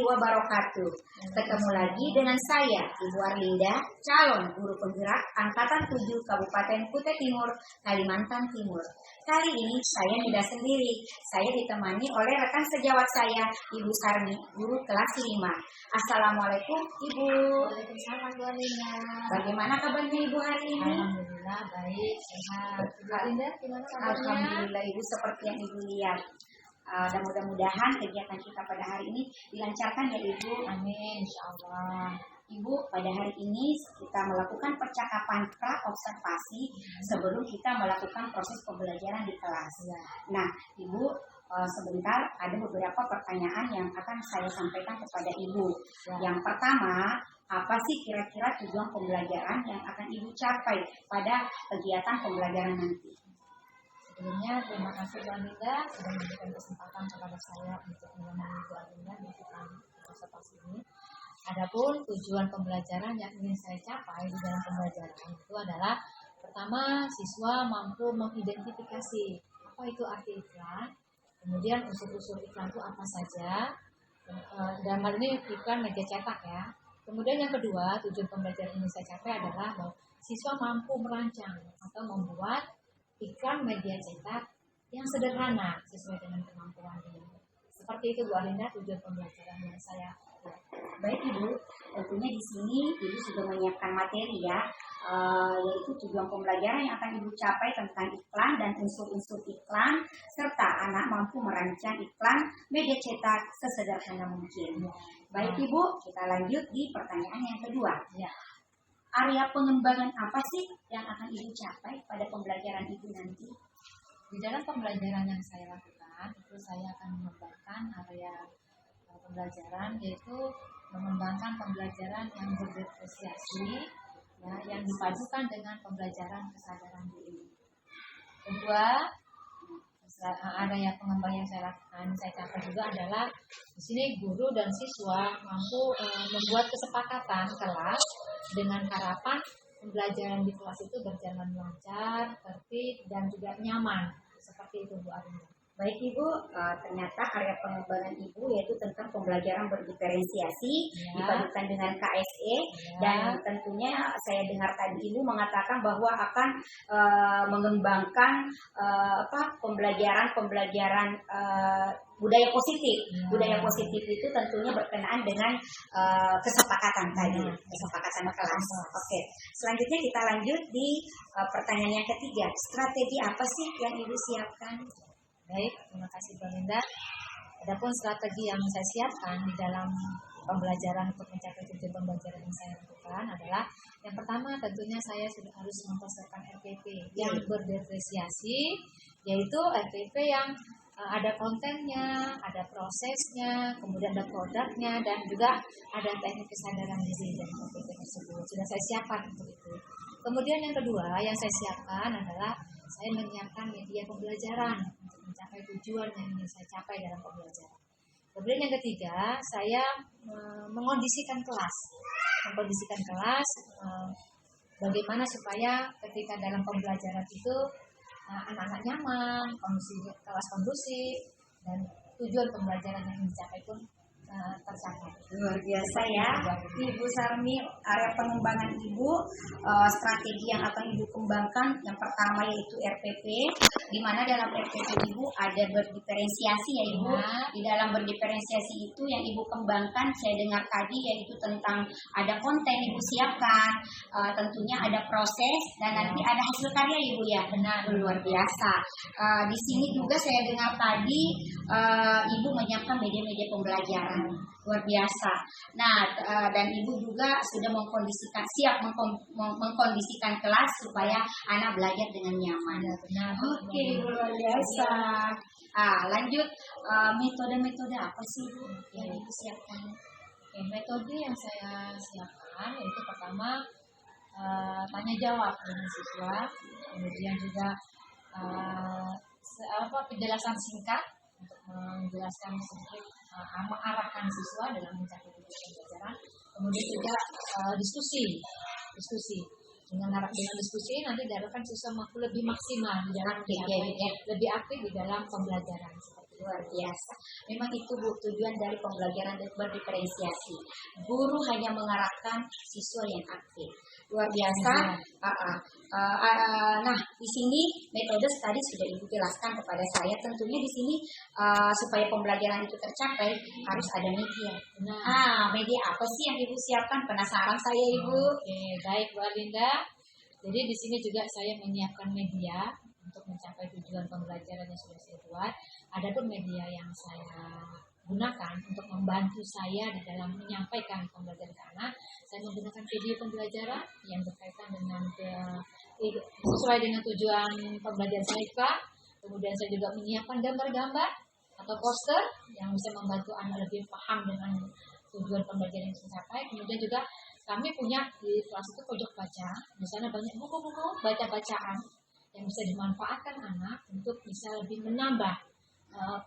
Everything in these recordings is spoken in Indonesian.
wabarakatuh. Ketemu lagi dengan saya, Ibu Arlinda, calon guru penggerak Angkatan 7 Kabupaten Kutai Timur, Kalimantan Timur. Kali ini saya tidak sendiri, saya ditemani oleh rekan sejawat saya, Ibu Sarmi, guru kelas 5. Assalamualaikum Ibu. Waalaikumsalam Bu Arlinda. Bagaimana kabarnya Ibu hari ini? Alhamdulillah baik, sehat. Bu Arlinda gimana kabarnya? Alhamdulillah Ibu, seperti yang Ibu lihat. Dan mudah-mudahan kegiatan kita pada hari ini dilancarkan ya Ibu. Amin, insya Allah. Ibu, pada hari ini kita melakukan percakapan pra-observasi sebelum kita melakukan proses pembelajaran di kelas. Nah, Ibu, sebentar ada beberapa pertanyaan yang akan saya sampaikan kepada Ibu. Yang pertama, apa sih kira-kira tujuan pembelajaran yang akan Ibu capai pada kegiatan pembelajaran nanti? Sebelumnya terima kasih Bu Arlinda sudah memberikan kesempatan kepada saya untuk menemani Bu Arlinda melakukan observasi ini. Adapun tujuan pembelajaran yang ingin saya capai di dalam pembelajaran itu adalah pertama, siswa mampu mengidentifikasi apa itu arti iklan, kemudian unsur-unsur iklan itu apa saja, dalam hal ini iklan media cetak ya. Kemudian yang kedua, tujuan pembelajaran yang ingin saya capai adalah bahwa siswa mampu merancang atau membuat iklan media cetak yang sederhana sesuai dengan kemampuannya. Seperti itu Bu Arlinda tujuan pembelajaran yang saya. Baik Ibu, tentunya di sini Ibu sudah menyiapkan materi ya, yaitu tujuan pembelajaran yang akan Ibu capai tentang iklan dan unsur-unsur iklan, serta anak mampu merancang iklan media cetak sesederhana mungkin. Baik Ibu, kita lanjut di pertanyaan yang kedua. Ya. Area pengembangan apa sih yang akan Ibu capai pada pembelajaran Ibu nanti? Di dalam pembelajaran yang saya lakukan, itu saya akan mengembangkan area pembelajaran, yaitu mengembangkan pembelajaran yang berdiferensiasi, ya, yang dipadukan dengan pembelajaran kesadaran diri. Kedua, area pengembangan yang saya lakukan, saya capai juga adalah di sini guru dan siswa mampu membuat kesepakatan kelas dengan harapan pembelajaran di kelas itu berjalan lancar, tertib, dan juga nyaman. Seperti itu Bu Arlinda. Baik Ibu, ternyata area pengembangan Ibu yaitu tentang pembelajaran berdiferensiasi dipadukan dengan KSE, dan tentunya saya dengar tadi Ibu mengatakan bahwa akan mengembangkan pembelajaran budaya positif. Budaya positif itu tentunya berkenaan dengan kesepakatan tadi, kesepakatan kelas. Oke. Selanjutnya kita lanjut di pertanyaan yang ketiga. Strategi apa sih yang Ibu siapkan? Baik, terima kasih Bu Arlinda. Adapun strategi yang saya siapkan di dalam pembelajaran untuk mencapai tujuan pembelajaran yang saya lakukan adalah yang pertama tentunya saya sudah harus mempersiapkan RPP yang berdiferensiasi, yaitu RPP yang ada kontennya, ada prosesnya, kemudian ada produknya, dan juga ada teknik kesadaran diri dari RPP tersebut. Sudah saya siapkan untuk itu. Kemudian yang kedua yang saya siapkan adalah saya menyiapkan media pembelajaran untuk mencapai tujuan yang ingin saya capai dalam pembelajaran. Kemudian yang ketiga, saya mengondisikan kelas. Mengkondisikan kelas bagaimana supaya ketika dalam pembelajaran itu anak-anak nyaman, kelas kondusif, dan tujuan pembelajaran yang ingin dicapai pun tercapai. Luar biasa ya Ibu Sarmi, area pengembangan Ibu, strategi yang akan Ibu kembangkan yang pertama yaitu RPP, di mana dalam RPP Ibu ada berdiferensiasi ya Ibu. Di dalam berdiferensiasi itu yang Ibu kembangkan saya dengar tadi yaitu tentang ada konten Ibu siapkan, tentunya ada proses, dan nanti ada hasil karya Ibu ya. Benar, luar biasa. Di sini juga saya dengar tadi Ibu menyiapkan media-media pembelajaran. Luar biasa. Nah, dan Ibu juga sudah siap mengkondisikan kelas supaya anak belajar dengan nyaman. Oke, luar biasa. Lanjut, metode-metode apa sih Ibu yang Ibu siapkan? Metode yang saya siapkan yaitu pertama tanya jawab dengan siswa, kemudian juga penjelasan singkat untuk menjelaskan sedikit, mengarahkan siswa dalam mencapai tujuan pembelajaran. Kemudian juga diskusi dengan diskusi nanti diharapkan siswa mampu lebih maksimal di dalam lebih aktif di dalam pembelajaran seperti Luar biasa. Memang itu Bu tujuan dari pembelajaran berdiferensiasi. Guru hanya mengarahkan siswa yang aktif. Luar biasa. Nah, di sini metode tadi sudah Ibu jelaskan kepada saya. Tentunya di sini supaya pembelajaran itu tercapai harus ada media. Nah, Media apa sih yang Ibu siapkan? Penasaran saya Ibu. oke, baik Bu Arlinda. Jadi di sini juga saya menyiapkan media untuk mencapai tujuan pembelajaran yang sudah saya buat. Adapun media yang saya gunakan untuk membantu saya di dalam menyampaikan pembelajaran ke anak, saya menggunakan video pembelajaran yang berkaitan dengan sesuai dengan tujuan pembelajaran saya, Pak. Kemudian saya juga menyiapkan gambar-gambar atau poster yang bisa membantu anak lebih paham dengan tujuan pembelajaran yang saya capai. Kemudian juga kami punya di kelas itu pojok baca, di sana banyak buku-buku baca-bacaan yang bisa dimanfaatkan anak untuk bisa lebih menambah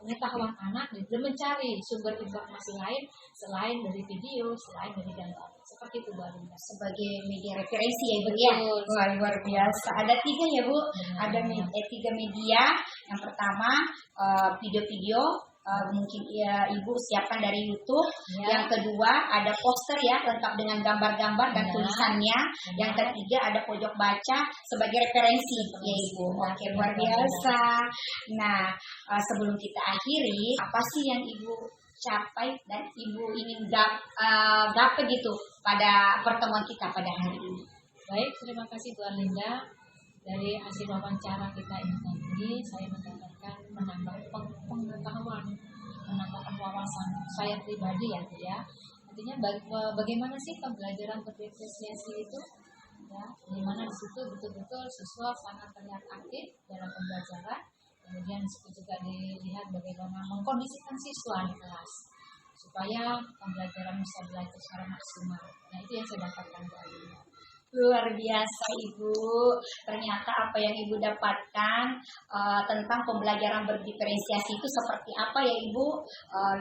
pengetahuan anak dan mencari sumber informasi lain selain dari video, selain dari gambar. Seperti itu Bu Arlinda. Sebagai media referensi ya Ibu ya. Wah, luar biasa. Ada 3 ya Bu. Ada 3 media. Yang pertama video-video. Mungkin ya Ibu siapkan dari YouTube. Yang kedua ada poster ya lengkap dengan gambar-gambar dan tulisannya. Yang ketiga ada pojok baca sebagai referensi ya Ibu. Oke, luar biasa. Nah, sebelum kita akhiri, apa sih yang Ibu capai dan Ibu ingin gapai gitu pada pertemuan kita pada hari ini? Baik, terima kasih Bu Arlinda. Dari hasil wawancara kita ini tadi, saya mendapatkan menambah pengetahuan, menambahkan wawasan saya pribadi ya, Bu ya. Artinya bagaimana sih pembelajaran berdiferensiasi itu? Ya, di mana di situ betul-betul siswa sangat terlihat aktif dalam pembelajaran. Kemudian di situ juga dilihat bagaimana mengkondisikan siswa di kelas supaya pembelajaran bisa belajar secara maksimal. Nah, itu yang saya dapatkan Bu Arlinda. Luar biasa Ibu, ternyata apa yang Ibu dapatkan tentang pembelajaran berdiferensiasi itu seperti apa ya Ibu,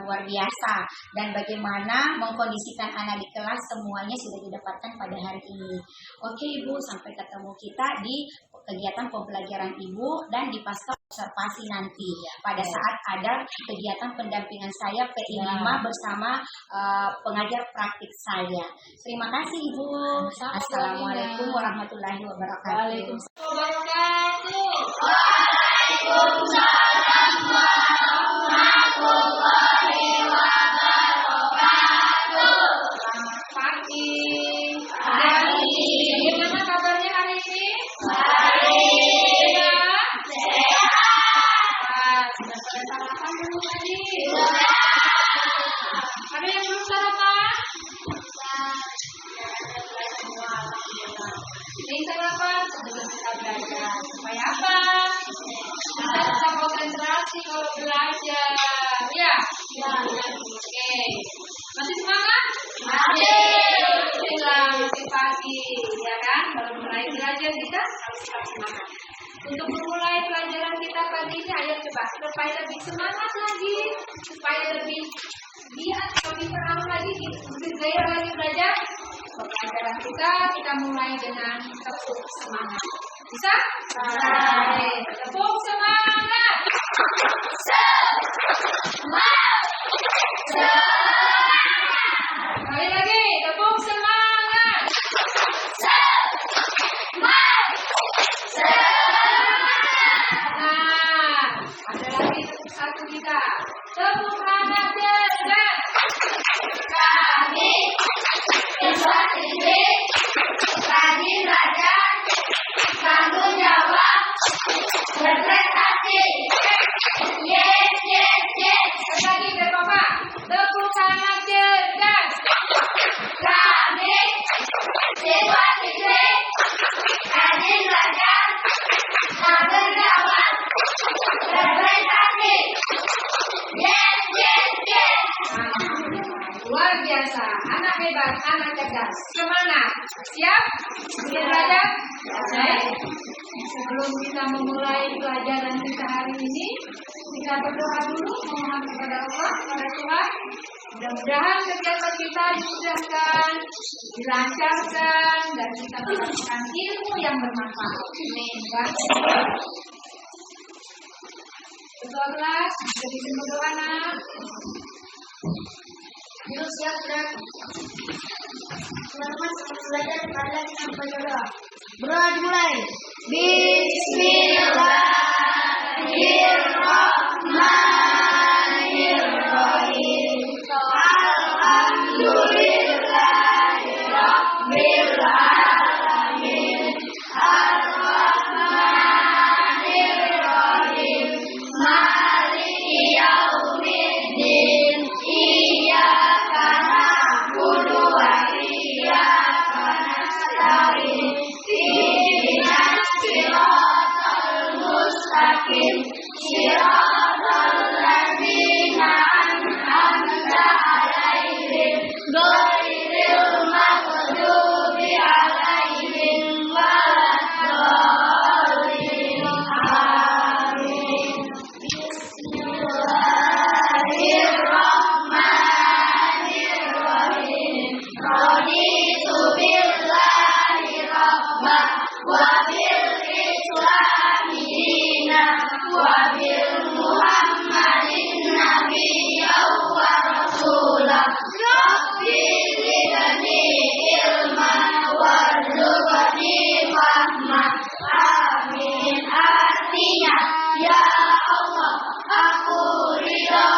luar biasa. Dan bagaimana mengkondisikan anak di kelas semuanya sudah didapatkan pada hari ini. Oke Ibu, sampai ketemu kita di kegiatan pembelajaran Ibu dan di pasca observasi nanti pada saat ada kegiatan pendampingan saya PI 5 bersama pengajar praktik saya. Terima kasih Ibu. Assalamualaikum warahmatullahi wabarakatuh. Waalaikumsalam warahmatullahi wabarakatuh. Selamat pagi. Gimana kabarnya hari ini? Baik. Sehat. Sudah pada sarapan belum tadi? Ada yang belum sarapan? Ini sarapan sebelum kita belajar. Supaya apa? Kita bisa konsentrasi kalau belajar. Ya? Oke. Masih semangat? Masih pagi. Ya kan? Kalau mulai belajar kita harus tetap semangat. Untuk memulai pelajaran kita pagi ini, ayo coba supaya lebih semangat lagi, supaya lebih giat, lebih seram lagi, lebih gairah lagi belajar. Pelajaran kita mulai dengan tepuk semangat. Bisa? Baik. Tepuk semangat. Sekali lagi, tepuk semangat. Nah, ada lagi satu kita. Tepuk tangan dekat. Kami siswa didik rajin belajar, tanggung jawab, berprestasi. Lagi berdoa. Tepuk tangan dekat. Kami siswa didik rajin belajar, tanggung jawab, berprestasi. Luar biasa, anak hebat, anak cerdas, semangat, siap? Sudah belajar? Baik. Sebelum kita memulai pelajaran kita hari ini, kita berdoa dulu mohon kepada Allah, kepada Tuhan. Mudah-mudahan kegiatan kita dimudahkan, dilancarkan, dan kita mendapatkan ilmu yang bermanfaat. Amin. Berdoa kelas, jadi berdoa nak. Yuk siap dan teman-teman selamat belajar pada kita berdoa. Berdoa dimulai. Bismillahirrahmanirrahim. Alhamdulillahirabbil alamin. Ar-Rahmanirrahim. Maliki yaumiddin. Iyyaka na'budu wa iyyaka nasta'in. Ihdinas siratal mustaqim. Siratal ladzina an'amta 'alaihim ghairil maghdubi 'alaihim waladdallin. Amin. Bismillahirrahmanirrahim. Raditu billahi rabba wa bil islami dina wa bil muhammadin nabiyya wa rasulah. Rabbi zidni ilman warzuqni fahma. Amin. Artinya, ya Allah, aku ridha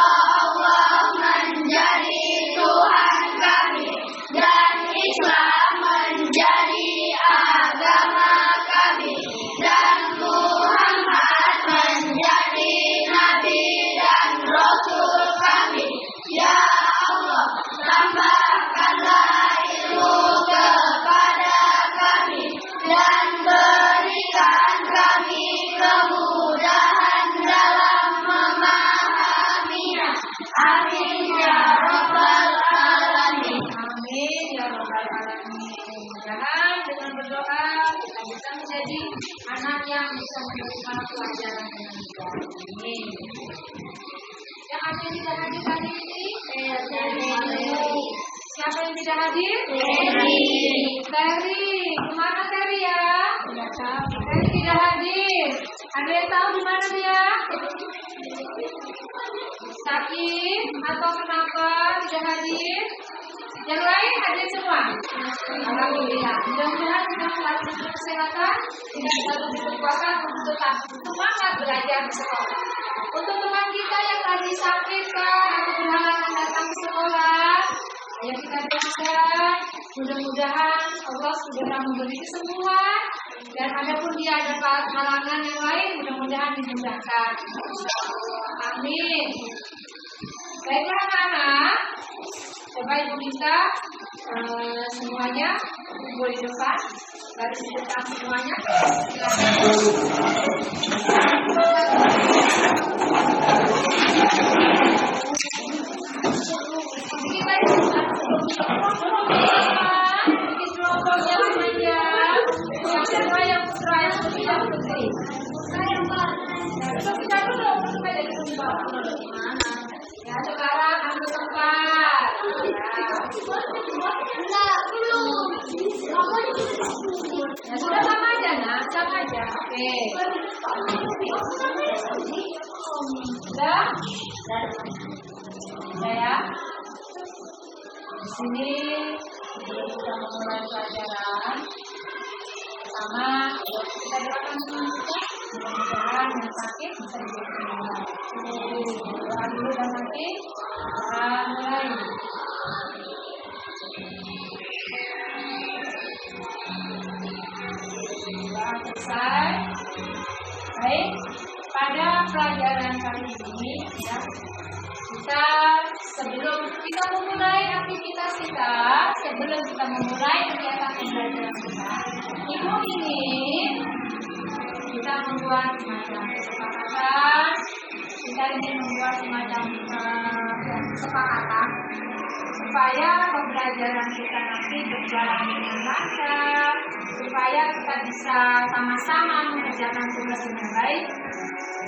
Allah menjadi Tuhan kami dan Islam menjadi agama kami dan Muhammad menjadi Nabi dan Rasul kami. Ya Allah, tambahkanlah ilmu kepada kami dan berikan kami kemudahan dalam memahaminya. Amin ya rabbal alamin. Amin ya rabbal alamin. Mudah-mudahan dengan berdoa kita bisa menjadi anak yang bisa menerima pelajaran dengan baik. Amin. Yang ada yang tidak hadir hari ini? Siapa yang tidak hadir? Terry. Kemana Terry ya? Terry tidak hadir. Ada yang tahu di mana dia? Sakit atau kenapa tidak hadir? Yang lain hadir semua. Alhamdulillah. Mudah-mudahan kita selalu diberi kesehatan dan selalu diberi kekuatan untuk tetap semangat belajar di sekolah. Untuk teman kita yang tadi sakit kan atau berhalangan datang ke sekolah, ayo kita doakan. Mudah-mudahan Allah sudah memberi kesembuhan dan adapun dia dapat halangan yang lain, mudah-mudahan dimudahkan. Amin. Baiklah anak-anak, coba ibu minta semuanya kumpul di depan, garis di depan semuanya. Bikin kelompok yang aja. Siapa yang putra yang putri dan putri? Kita dulu supaya dari bawah. Ya sekarang ambil tempat. Enggak, belum. Ya sudah sama aja nak, sama aja. Oke. Sudah? Sudah ya. Di sini kita memulai pelajaran. Pertama, kita doakan teman kita. Mudah-mudahan yang sakit bisa disembuhkan. Doa dulu dan nanti kita mulai. Doa selesai. Baik, pada pelajaran kali ini ya, kita sebelum kita memulai aktivitas kita, sebelum kita memulai kegiatan pembelajaran kita, ibu ingin kita membuat semacam kesepakatan, kita ingin membuat semacam kesepakatan supaya pembelajaran kita nanti berjalan dengan lancar, supaya kita bisa sama-sama mengerjakan tugas dengan baik.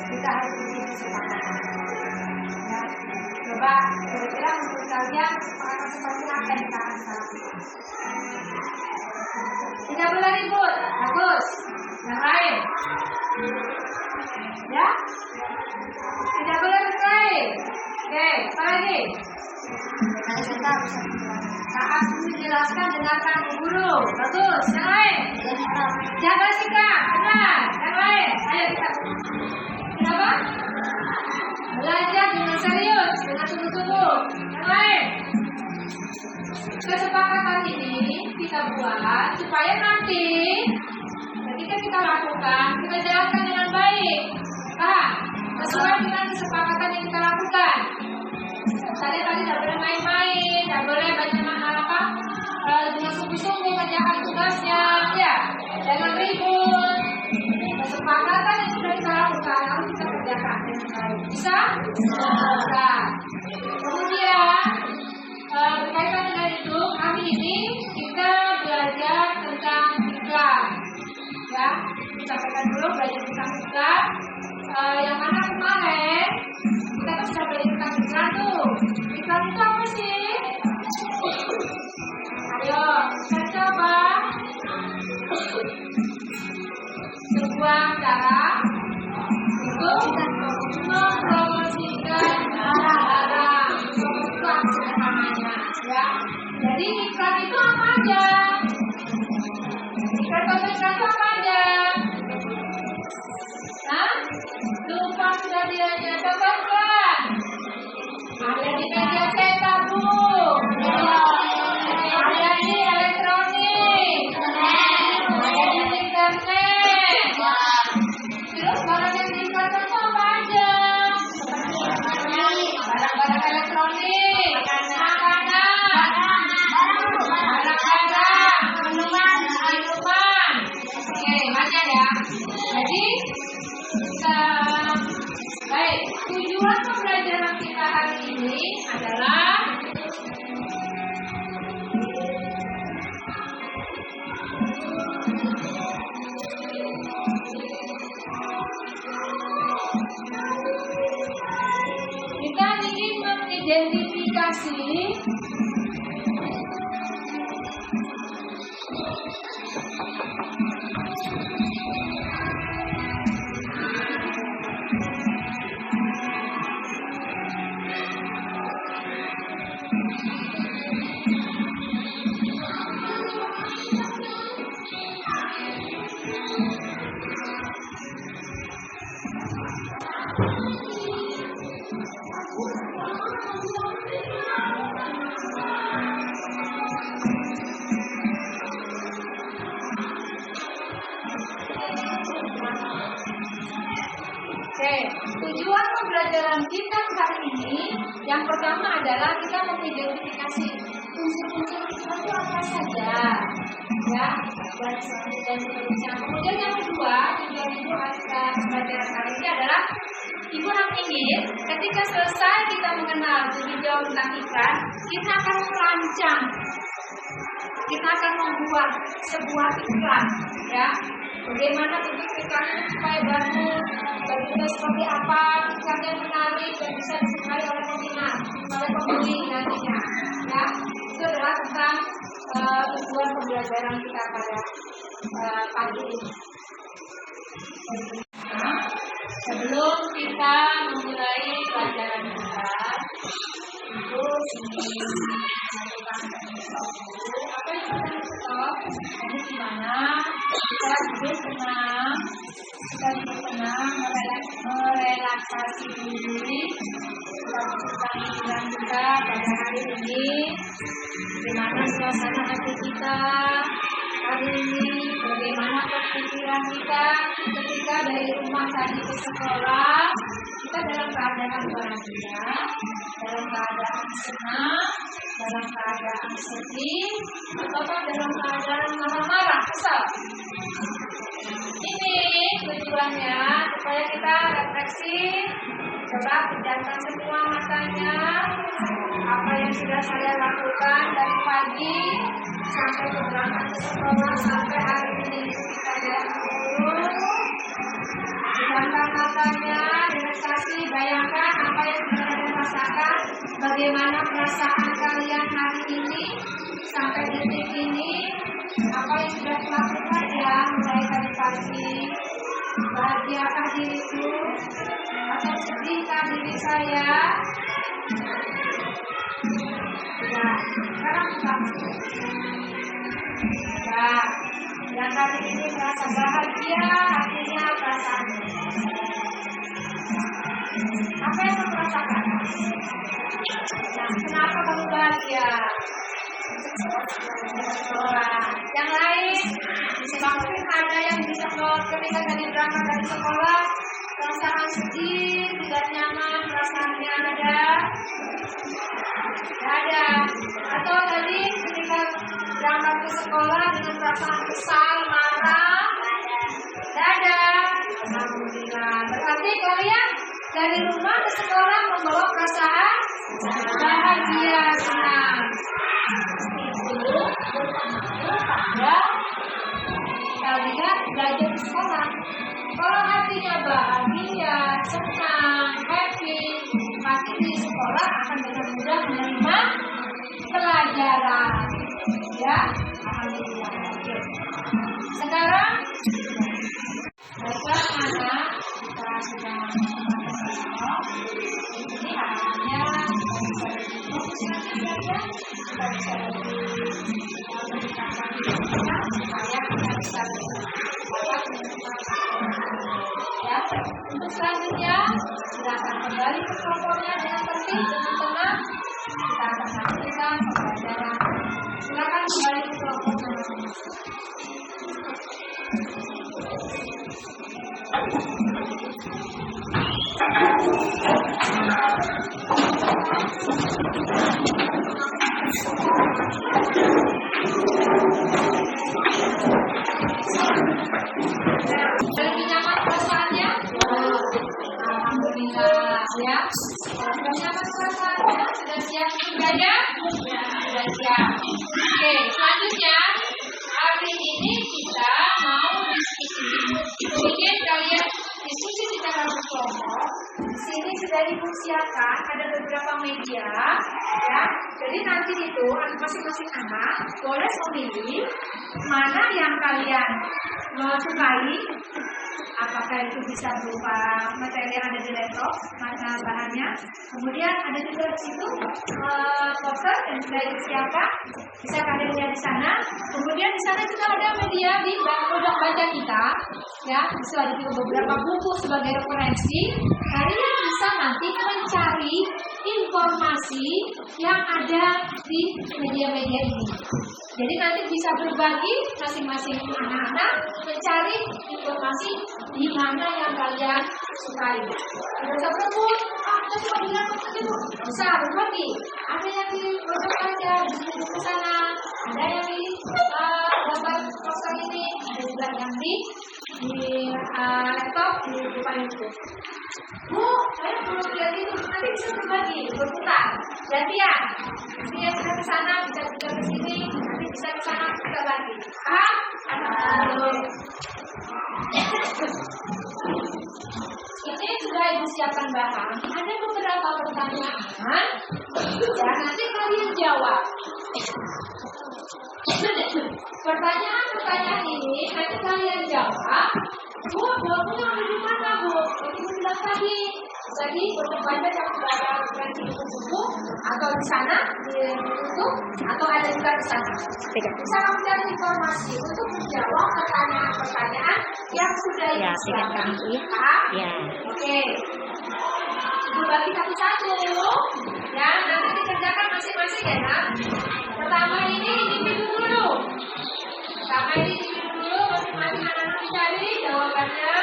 Kita harus bikin kesepakatan. Ya, coba kira-kira menurut kalian kesepakatan seperti apa yang kita akan lakukan? Tidak boleh ribut. Bagus. Yang lain. Ya. Tidak boleh berkelahi. Oke, apa lagi? Saat menjelaskan dengarkan guru. Bagus. Yang lain. Jaga sikap. Benar. Yang lain. Ayo kita. Kenapa? Belajar dengan serius, dengan sungguh-sungguh. Yang lain. Kesepakatan ini kita buat supaya nanti ketika kita lakukan, kita jalankan dengan baik. Paham? Sesuai dengan kesepakatan yang kita lakukan. Tadi tidak boleh main-main, tidak boleh banyak apa dengan sungguh-sungguh mengerjakan tugasnya, ya. Jangan ribut. Kesepakatan yang sudah kita lakukan harus kita kerjakan dengan baik. Bisa? Bisa. Kemudian berkaitan dengan itu, hari ini kita belajar tentang iklan. Ya, kita sampaikan dulu belajar tentang iklan. Yang mana kemarin kita kan sudah belajar tentang iklan tuh. Iklan itu apa sih? Ayo, iklan itu apa? Sebuah cara untuk mempromosikan barang-barang. Iklan sederhananya, ya. Jadi iklan itu apa aja? Iklan itu apa aja? Nah, lupa sudah bilangnya, coba-coba. Ada di media cetak, Bu. Ada di elektronik. Ada di internet. Terus barang yang diiklankan itu apa aja? Barang-barang elektronik, makanan, barang-barang, minuman. Oke, banyak ya. Jadi, baik, tujuan pembelajaran kita hari ini adalah kita ingin mengidentifikasi tujuan pembelajaran kita hari ini yang pertama adalah kita mengidentifikasi unsur-unsur iklan itu apa saja, ya, dan seterusnya. Kemudian yang kedua, tujuan ibu pembelajaran kali ini adalah ibu ingin ketika selesai kita mengenal lebih jauh tentang iklan, kita akan merancang, kita akan membuat sebuah iklan, ya. Bagaimana bentuk iklan supaya bagus, bentuknya seperti apa, iklan yang menarik dan bisa disukai oleh peminat, oleh pembeli nantinya. Ya, itu adalah tentang tujuan pembelajaran kita pada pagi ini. Nah, sebelum kita memulai pelajaran kita, ibu ingin melakukan apa yang kita stop? Jadi gimana? Kita duduk tenang, merelaksasi diri, kita pikiran kita pada hari ini, bagaimana suasana hati kita hari ini, bagaimana pikiran kita ketika dari rumah tadi ke sekolah, kita dalam keadaan bahagia, dalam keadaan senang, dalam keadaan sedih, atau dalam keadaan marah-marah, kesal. Ini tujuannya supaya kita refleksi, coba pejamkan semua matanya, apa yang sudah saya lakukan dari pagi sampai berangkat ke sekolah sampai hari ini kita jalan terus. Pejamkan matanya, relaksasi, bayangkan apa yang sudah kalian rasakan, bagaimana perasaan kalian hari ini sampai detik ini, apa yang sudah telah Bahagiakah diriku atau sedihkah diri saya? Ya, sekarang pertama. Ya, yang kali ini merasa bahagia, artinya perasaan. Apa yang kamu rasakan? Nah, kenapa kamu bahagia? Yang lain, mungkin ada yang bisa ketika tadi berangkat dari sekolah, perasaan sedih, tidak nyaman, perasaannya ada? Tidak ada. Atau tadi ketika berangkat ke sekolah dengan perasaan kesal, marah? Tidak ada. Alhamdulillah. Berarti kalian dari rumah ke sekolah membawa perasaan bahagia, senang. Ya, kita lihat belajar di sekolah. Kalau hatinya bahagia, senang, happy, pasti di sekolah akan dengan mudah menerima pelajaran. Ya, alhamdulillah. Oke. Sekarang baiklah anak, kita sudah ini harapannya fokus nanti saja kita bisa meningkatkan supaya kita bisa ya. Untuk selanjutnya silakan kembali ke kelompoknya dengan tertib, dengan tenang. Kita akan lanjutkan pembelajaran. Silakan kembali ke kelompoknya masing-masing. Lebih nyaman perasaannya? Alhamdulillah ya. Lebih nyaman perasaannya? Sudah siap belajar? Sudah siap. Oke, selanjutnya hari ini kita mau diskusi. Mungkin kalian diskusi secara berkelompok. Di sini sudah Ibu siapkan ada beberapa media, ya. Jadi nanti itu masing-masing anak boleh memilih mana yang kalian sukai. Apakah itu bisa berupa materi yang ada di laptop, bahannya. Kemudian ada juga di situ poster yang sudah disiapkan, bisa kalian lihat di sana. Kemudian di sana juga ada media di produk baca kita, ya, bisa ada juga beberapa buku sebagai referensi. Kalian bisa nanti mencari informasi yang ada di media-media ini. Jadi nanti bisa berbagi masing-masing anak-anak mencari informasi di mana yang kalian sukai. Tidak usah berebut, kita cuma bilang itu bisa berbagi. Ada yang di produk aja di sana, ada yang di gambar poster ini, ada juga yang di laptop di depan itu. Bu, saya perlu lihat itu, nanti bisa berbagi, berputar, gantian. Nanti yang bisa ke sana, bisa juga ke sini, nanti bisa ke sana, kita bagi. Ini sudah Ibu siapkan bahan. Ada beberapa pertanyaan, ya nanti kalian jawab. Pertanyaan-pertanyaan ini nanti kalian jawab. Bu, bukunya ada di mana, Bu? Ibu bilang tadi berbaca yang sudah ada referensi buku atau di sana di YouTube atau ada juga di sana. Bisa kamu cari informasi untuk menjawab pertanyaan-pertanyaan yang sudah disiapkan. Ya. Oke. Ibu bagi satu-satu. Ya, nanti dikerjakan masing-masing ya, Nak. Pertama ini individu dulu. Masing-masing anak-anak dicari jawabannya.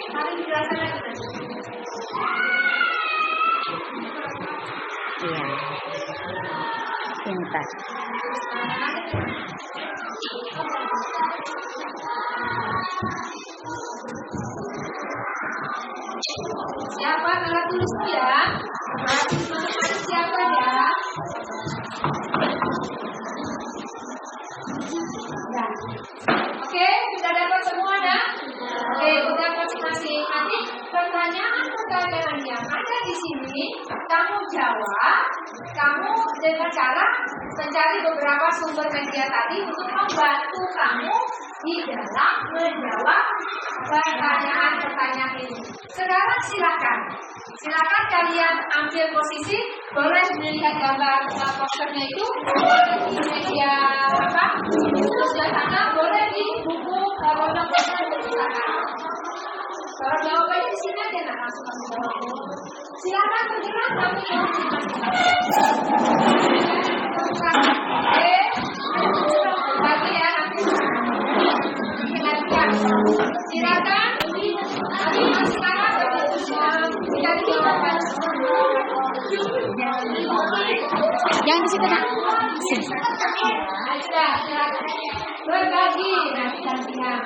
Mari dijelaskan lagi. Iya. Pintar. Siapa kalau tulis ya? Siapa ya? Ya. Oke, menjawab, kamu dengan cara mencari beberapa sumber media tadi untuk membantu kamu di dalam menjawab pertanyaan-pertanyaan ini. Sekarang silakan kalian ambil posisi, boleh melihat gambar posternya itu, boleh di media sosial sana, boleh di buku ronda poster di sana. Kalau jawabannya di sini aja, langsung kamu jawab. Silakan bergerak, tapi lagi ya nanti. Ingatkan, silakan. Sekarang kita jawaban. Jangan di situ, Nak. Sudah, berbagi nanti-nantinya.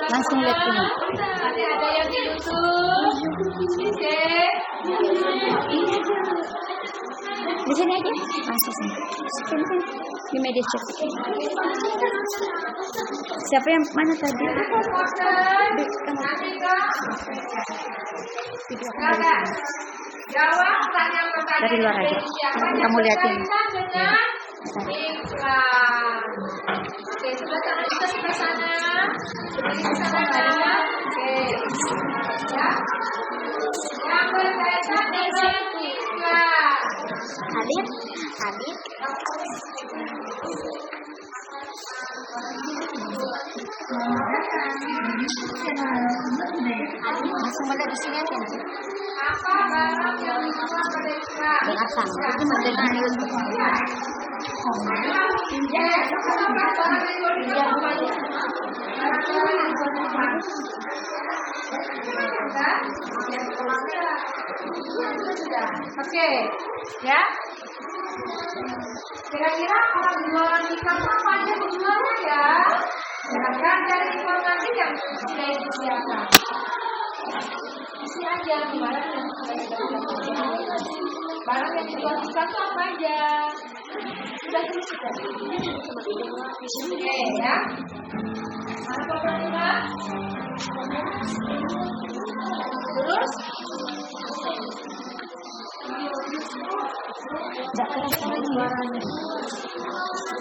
Langsung lihat ini. Nanti ada yang di YouTube. Oke. Di sini aja. Langsung sini. Sini. Di media chat. Siapa yang mana tadi? Nanti Kak. Jawab pertanyaan-pertanyaan Dari luar aja. Kamu lihatin. Dengan iklan. Oke, sebelah sana kita sebelah sana. Berdiri sebelah sana. Oke. Ya. Yang berkaitan dengan iklan. Adit. Langsung ada di sini aja. Apa barang yang dijual pada iklan? Datang. Itu mendengar YouTube. Oke, ya. Kira-kira orang jualan ikan apa aja penjualnya ya? Silakan cari informasi yang sudah disediakan. Isi aja barang yang sudah disediakan. Barang yang dijual ikan itu apa aja? Sudah disediakan. Oke, ya. Mana pertanyaan? Terus? Tidak keras suaranya. Langsung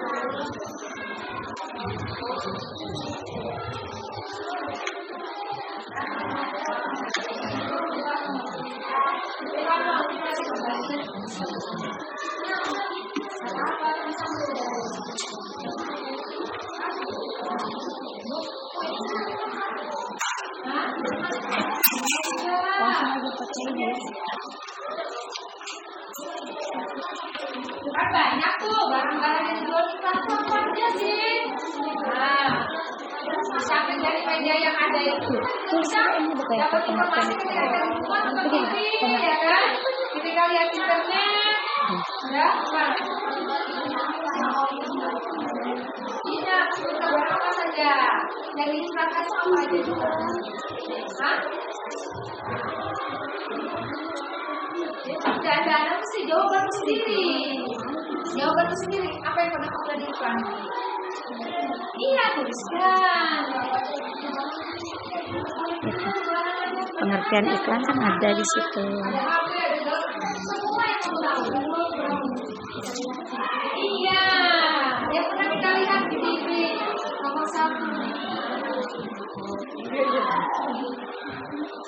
aja pakai ini. Kan banyak tuh barang-barang yang dijual di kantor apa aja sih? Nah, sampai dari media yang ada itu bisa dapat informasi ketika ada lingkungan atau TV, ya kan? Ketika lihat internet, ya, apa? Iya, kita barang apa saja? Yang diiklankan itu apa aja juga? Hah? Dan itu sih jawabanmu sendiri. Jawabanmu sendiri. Apa yang pernah kamu di iklan? Iya, tuliskan. Pengertian iklan kan ada di situ. Ada HP, ada semua yang kamu tahu. Iya, yang pernah kita lihat di TV nomor 1.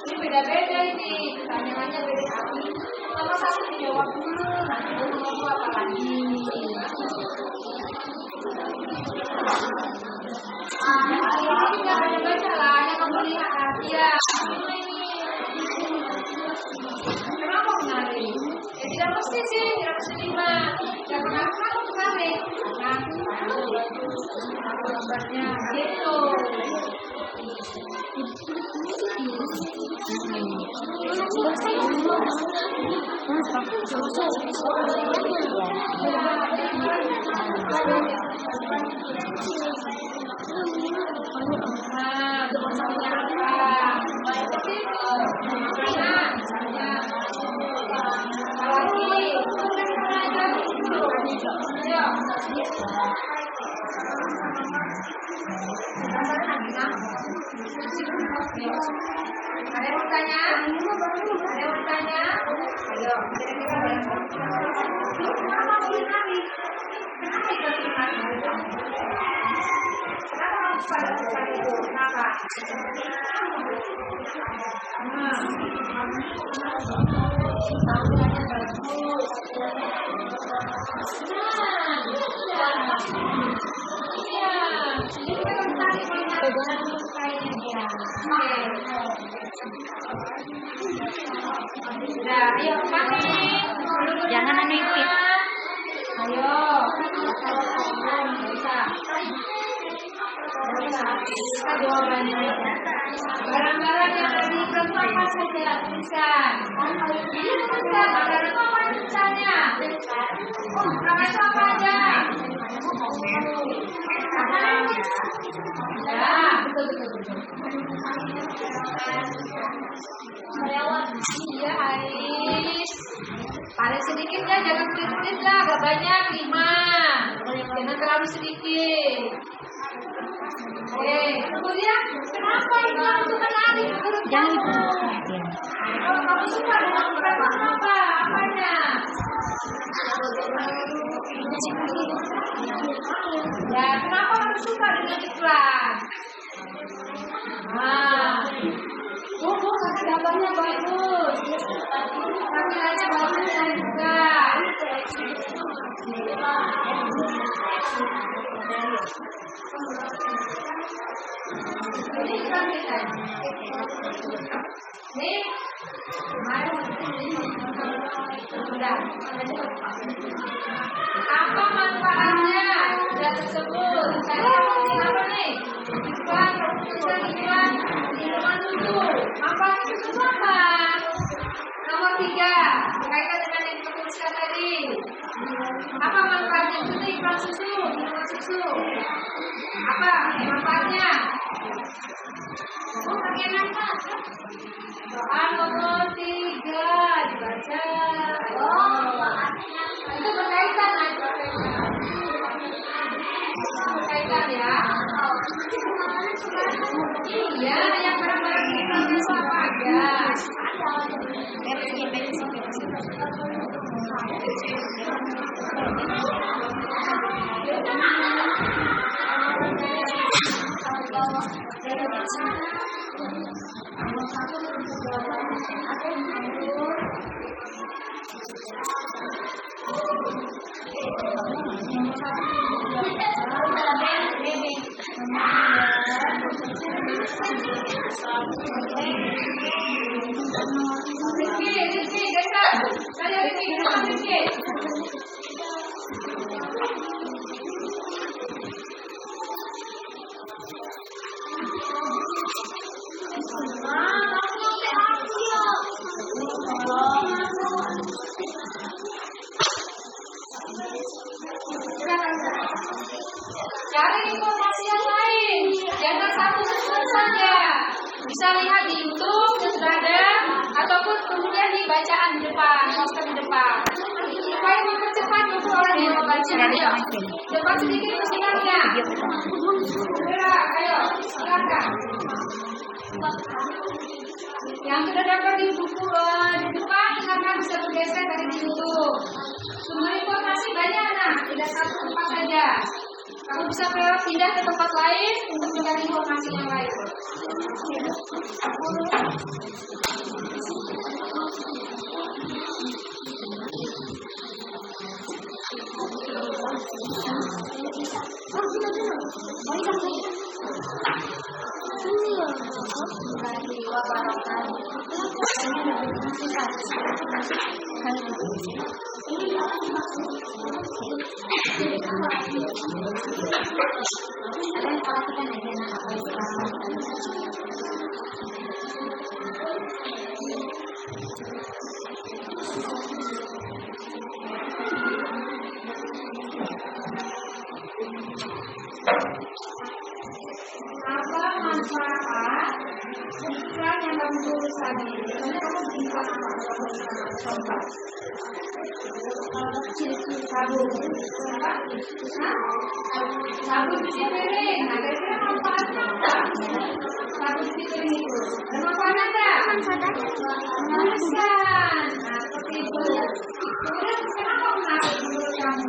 Ini beda-beda ini, pertanyaannya beda. Nomor 1 dijawab dulu, nanti nomor 2 apa lagi? Ini nggak baca-baca lah, yang kamu lihat. Iya. Kenapa menarik? Ya tidak mesti sih, tidak mesti 5. Ya kenapa menarik? Nah, gambarnya gitu. Nah, itu maksudnya apa? Ada yang bertanya? Ada yang bertanya? Ayo, kira-kira kenapa boleh nari? Kenapa itu nari? Kenapa harus pada lakukan itu? Kenapa? Nah, ayo kembali. Jangan anu itu ya. Ayo. Bisa. Kita jawabannya. Barang-barang yang ada di perempuan apa saja tulisan. Ini tulisan. Barang itu apa tulisannya? Barang itu apa aja? Ya, betul. Iya, Aris. Paling sedikit ya, jangan pelit-pelit lah, agak banyak 5. Jangan terlalu sedikit. Oke, kemudian kenapa itu kamu suka nari? Jangan itu. Kalau kamu suka dengan berapa? Kenapa? Apanya? Ya, kenapa kamu suka dengan iklan? Gambarnya bagus. Tampilannya bagus juga. Nih, apa manfaatnya sudah tersebut? Saya apa nih? Iklan, iklan, minuman susu. Manfaat itu apa? Nomor 3, berkaitan dengan yang tertuliskan tadi. Apa manfaatnya itu iklan susu, minuman susu? Apa manfaatnya? Soal nomor 3 dibaca. Itu berkaitan berkaitan ya. Iya, yang barang-barang kita itu apa aja? Rizky, geser. Saya Rizky, depan Rizky. Cari informasi yang lain, jangan satu sumber saja. Bisa lihat di YouTube yang sudah ada, ataupun kemudian di bacaan di depan, poster di depan. Supaya mempercepat untuk orang yang membaca. Ayo, cepat sedikit bersinarnya. Segera, ayo, silakan. Yang sudah dapat di buku di depan, silakan bisa bergeser dari di YouTube. Sumber informasi banyak, nah, tidak satu tempat saja. Kamu bisa pindah ke tempat lain untuk mencari informasi yang lain. Apa manfaat iklan yang kamu tulis tadi? Kamu bisa contoh. Sabun. Apa? Sabun cuci piring. Nah, kira-kira manfaatnya apa? Sabun cuci piring itu. Ada manfaatnya enggak? Mereskan. Nah, seperti itu. Kemudian kenapa menarik menurut kamu?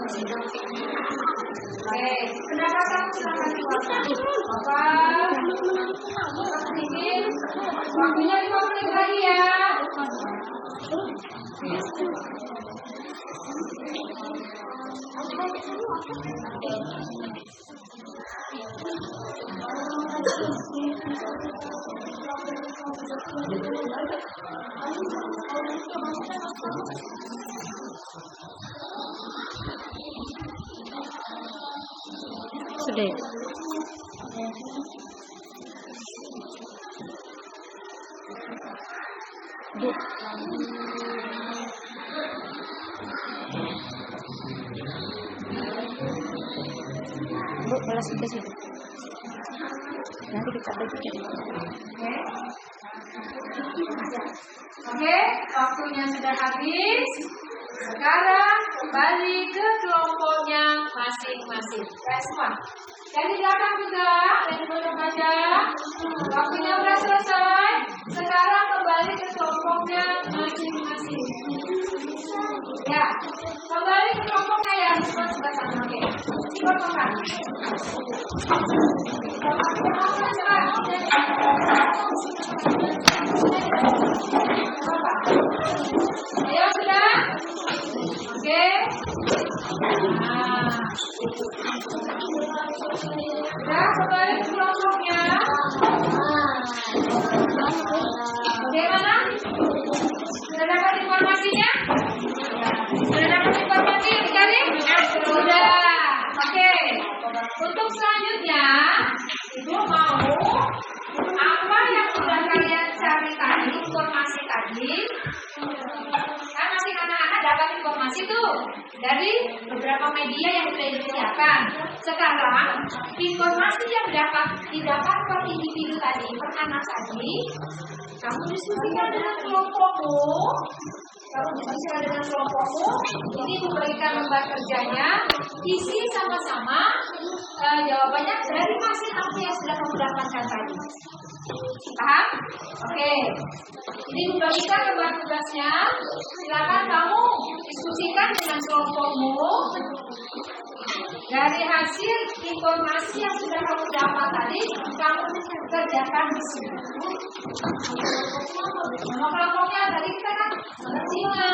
Oke, pendapat kamu silahkan keluarkan. Bapak, sedikit. Waktunya 5 menit lagi ya. Sudah. Bu. Bu, balas ke situ. Nanti kita baca. Oke, waktunya sudah habis. Sekarang kembali ke kelompoknya masing-masing. Semua. Dari belakang juga, dari belakang baca. Waktunya sudah selesai. Sekarang kembali ke kelompoknya masing-masing. Ya, kembali ke kelompoknya ya. Semua sudah sama. Oke, dikelompokkan. Ayo sudah? Oke. Nah. Sudah kembali ke kelompoknya. Bagaimana? Sudah dapat informasinya? Sudah dapat informasi yang dicari? Sudah. Oke. Untuk selanjutnya, Ibu mau apa yang sudah kalian cari tadi, informasi tadi? Kan masih anak-anak dapat informasi tuh dari beberapa media yang sudah disediakan. Sekarang informasi yang didapatkan individu tadi, per anak tadi, kamu diskusikan dengan kelompokmu. Kamu diskusikan dengan kelompokmu. Ini memberikan lembar kerjanya, isi sama-sama jawabannya dari masing apa yang sudah kamu dapatkan tadi. Paham? Oke. Ini membagikan lembar tugasnya. Silakan kamu diskusikan dengan kelompokmu dari hasil informasi yang sudah kamu dapat tadi. Kamu kerjakan di sini. Nama kelompoknya tadi kita kan singa,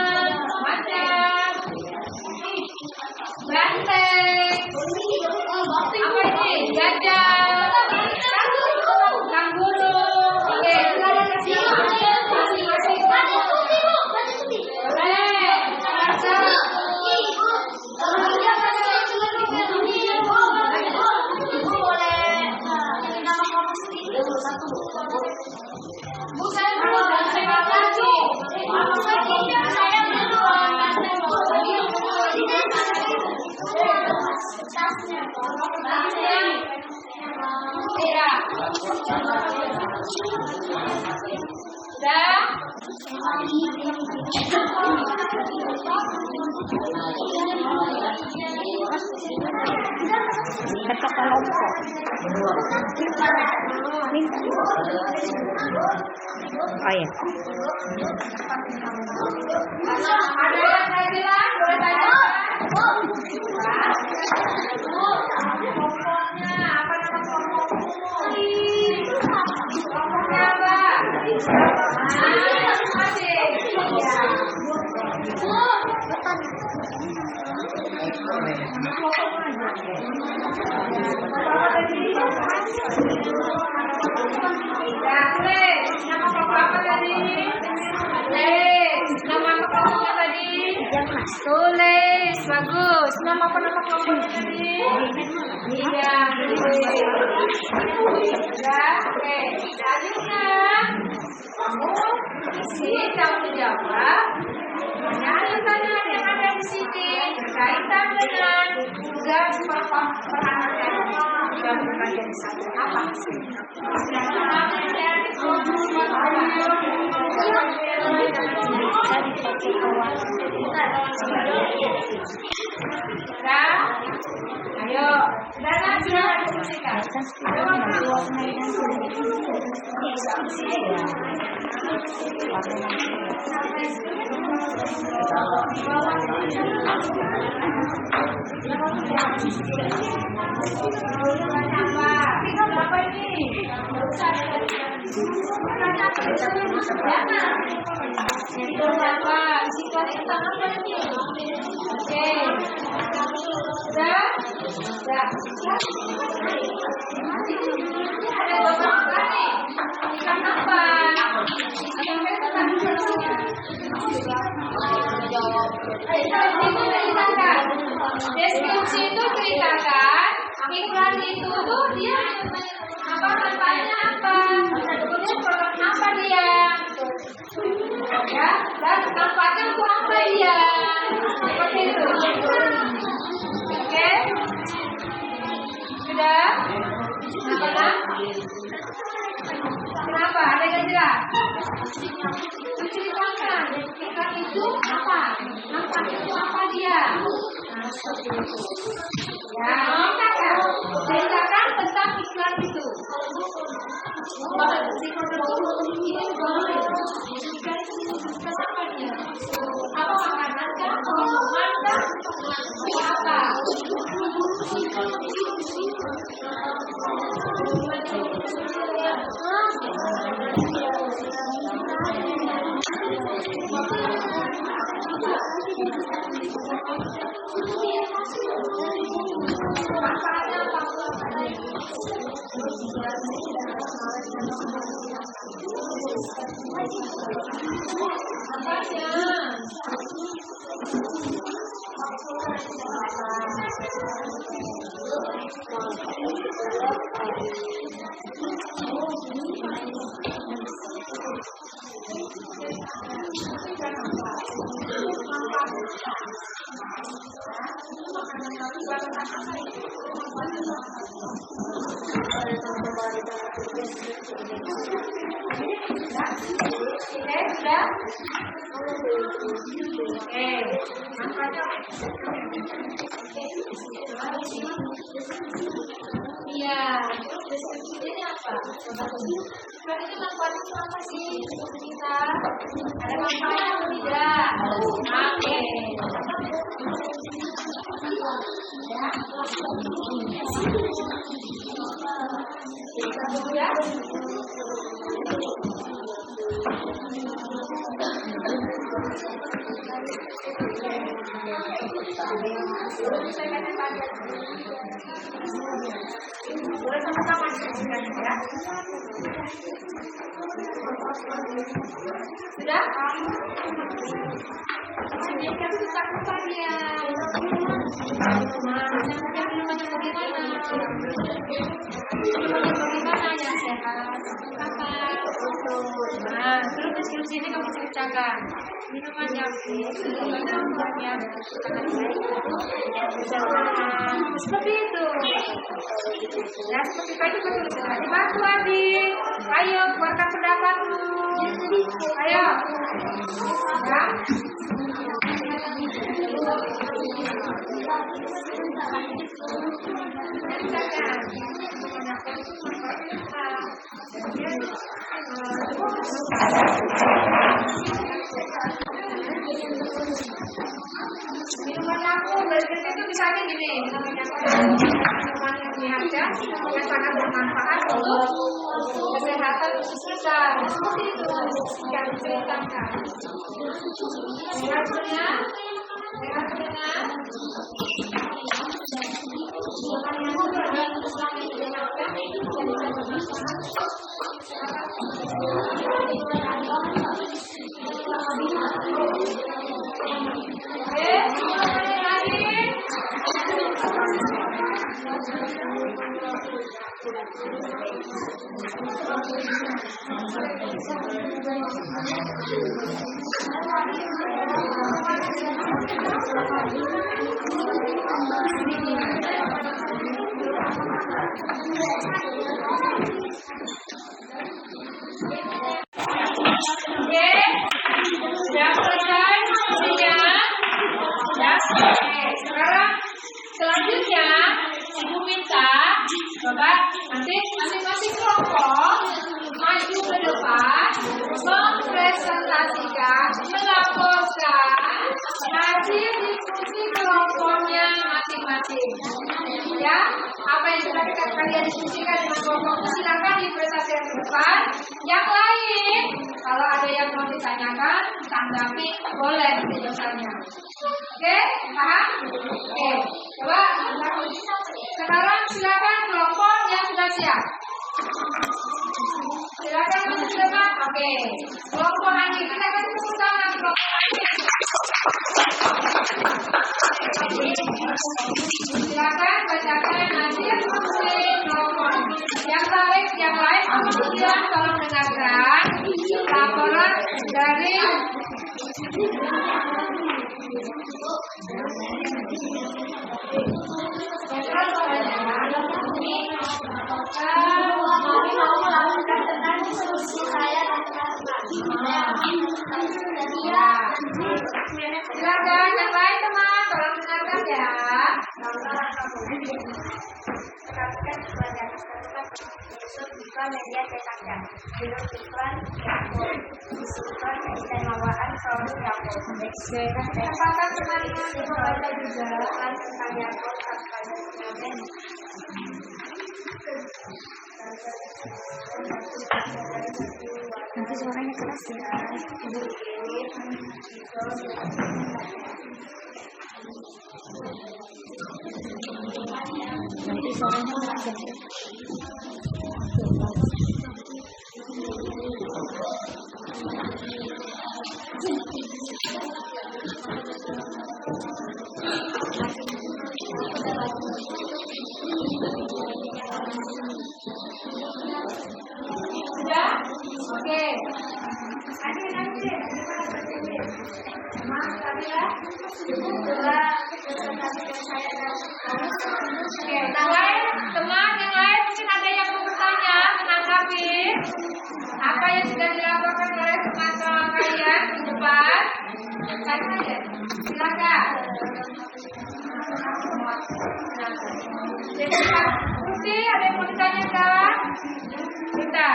macan, banteng, apa ini? Gajah, kanguru. Oke, silakan kasih masing-masing. Bu, saya belum Kata kelompok. Oh ya. ada yang saya bilang, boleh tanya? Kelompoknya, apa nama kelompokmu? Kelompoknya apa? Masih. Nama kelompok apa tadi? Nama kelompoknya tadi? Tulis, bagus. Nama apa nama kelompoknya tadi? Iya, ya, oke. Selanjutnya, kamu isi, kamu jawab pertanyaan yang ada di sini berkaitan dengan tugas perhatian yang berbagian di satu. Apa? Silakan. bisa dipakai kawan. Sudah? Ayo. Sudah kan? Sudah diskusikan. Kan sudah warna dan Apa ini? Oke. Sudah? Sudah. Ada beberapa nih. Ikan apa? Deskripsi itu ceritakan iklan itu tuh dia apa manfaatnya apa, kemudian produk apa dia, ya, dan manfaatnya untuk apa dia, seperti itu. Oke, sudah. Kenapa? Ada yang tidak? Menceritakan iklan itu apa, manfaat itu apa dia. Ya, ceritakan tentang iklan itu. Apa makanan kah? Minuman kah? Apa? Sudah? Oke, iya, deskripsinya apa? Berarti manfaatnya apa sih untuk kita? Ada manfaatnya atau tidak? Oke. Ya. Boleh sama-sama ya. Sudah? Sediakan susah-susah dia. Minumannya bagaimana? Bagaimana yang sehat? Nah, terus deskripsi ini kamu ceritakan. Minuman yang sangat baik. Seperti itu. Ya, seperti tadi betul. Dibantu Adi. Ayo, keluarkan pendapatmu. Ayo. Ya. Minuman aku berarti itu misalnya gini, minuman yang menyehatkan, yang sangat bermanfaat untuk kesehatan kita. Seperti itu yang diceritakan. Sehat benar, sehat benar. Sudah selesai. kalian diskusikan dengan kelompok, silakan di presentasi yang ke depan. Yang lain, kalau ada yang mau ditanyakan, tanggapi, boleh penjelasannya. Oke, paham? Oke, coba sekarang silakan kelompok yang sudah siap. Silakan masuk ke depan. Oke, kelompok Andi, kita akan tepuk tangan kelompok Andi. Silakan bacakan hasil ujian kelompok. Yang lain kemudian tolong dengarkan laporan dari silakan yang lain teman, tolong dengarkan ya. Iklan media cetak dan film iklan Yakult, iklan keistimewaan produk Yakult. Apakah teman-teman membaca juga Tentang Yakult tanpa dokumen. Nanti suaranya keras ya. Nanti suaranya keras ya. sudah? Oke. Oke, yang lain, teman yang lain mungkin ada yang mau bertanya, menanggapi apa yang sudah dilakukan oleh teman-teman kalian di depan. Tanya aja, silakan. Jadi Pak Putih, ada yang mau ditanyakan? Minta.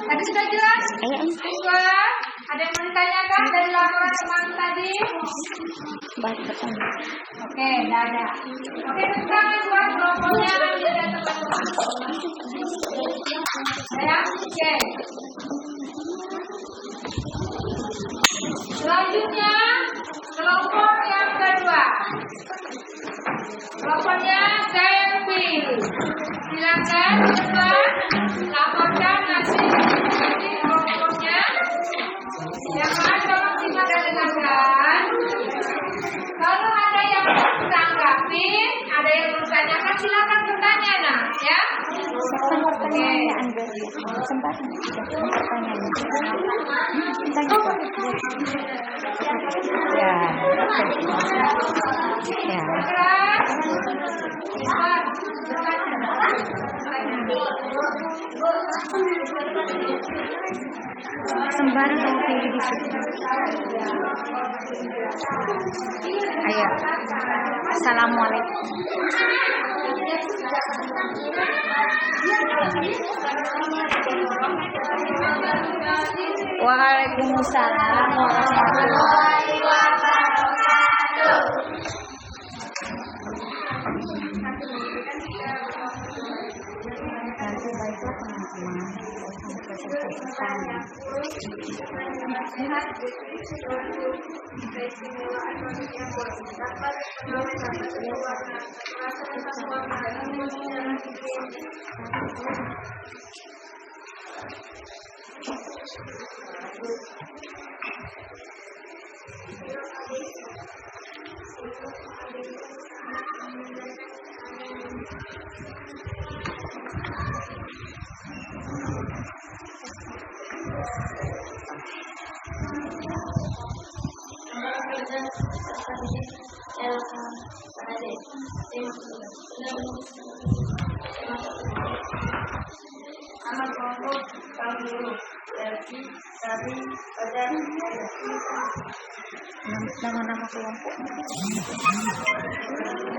Tadi sudah jelas? Dua. Ada yang mau ditanyakan dari laporan teman tadi? Baik, bertanya. Oke, tidak ada. Oke, tepuk tangan buat kelompoknya Andi dan teman-teman. Ya, oke. Selanjutnya, kelompok yang kedua. Kelompoknya Selfie. Silakan teman laporkan hasil dari kelompoknya. Yang mana tolong simak dan dengarkan. Kalau ada yang tanggapi, ada yang bertanyakan, silakan bertanya, nah, ya. Siapkan pertanyaannya, Angger. Sempat siapkan pertanyaannya. Tanya. Ya. Ya. Sembarang kamu pilih di situ. Ayo. Assalamualaikum. Waalaikumsalam warahmatullahi wabarakatuh. Nanti baiklah teman-teman presentasikan. Nama-nama kelompok.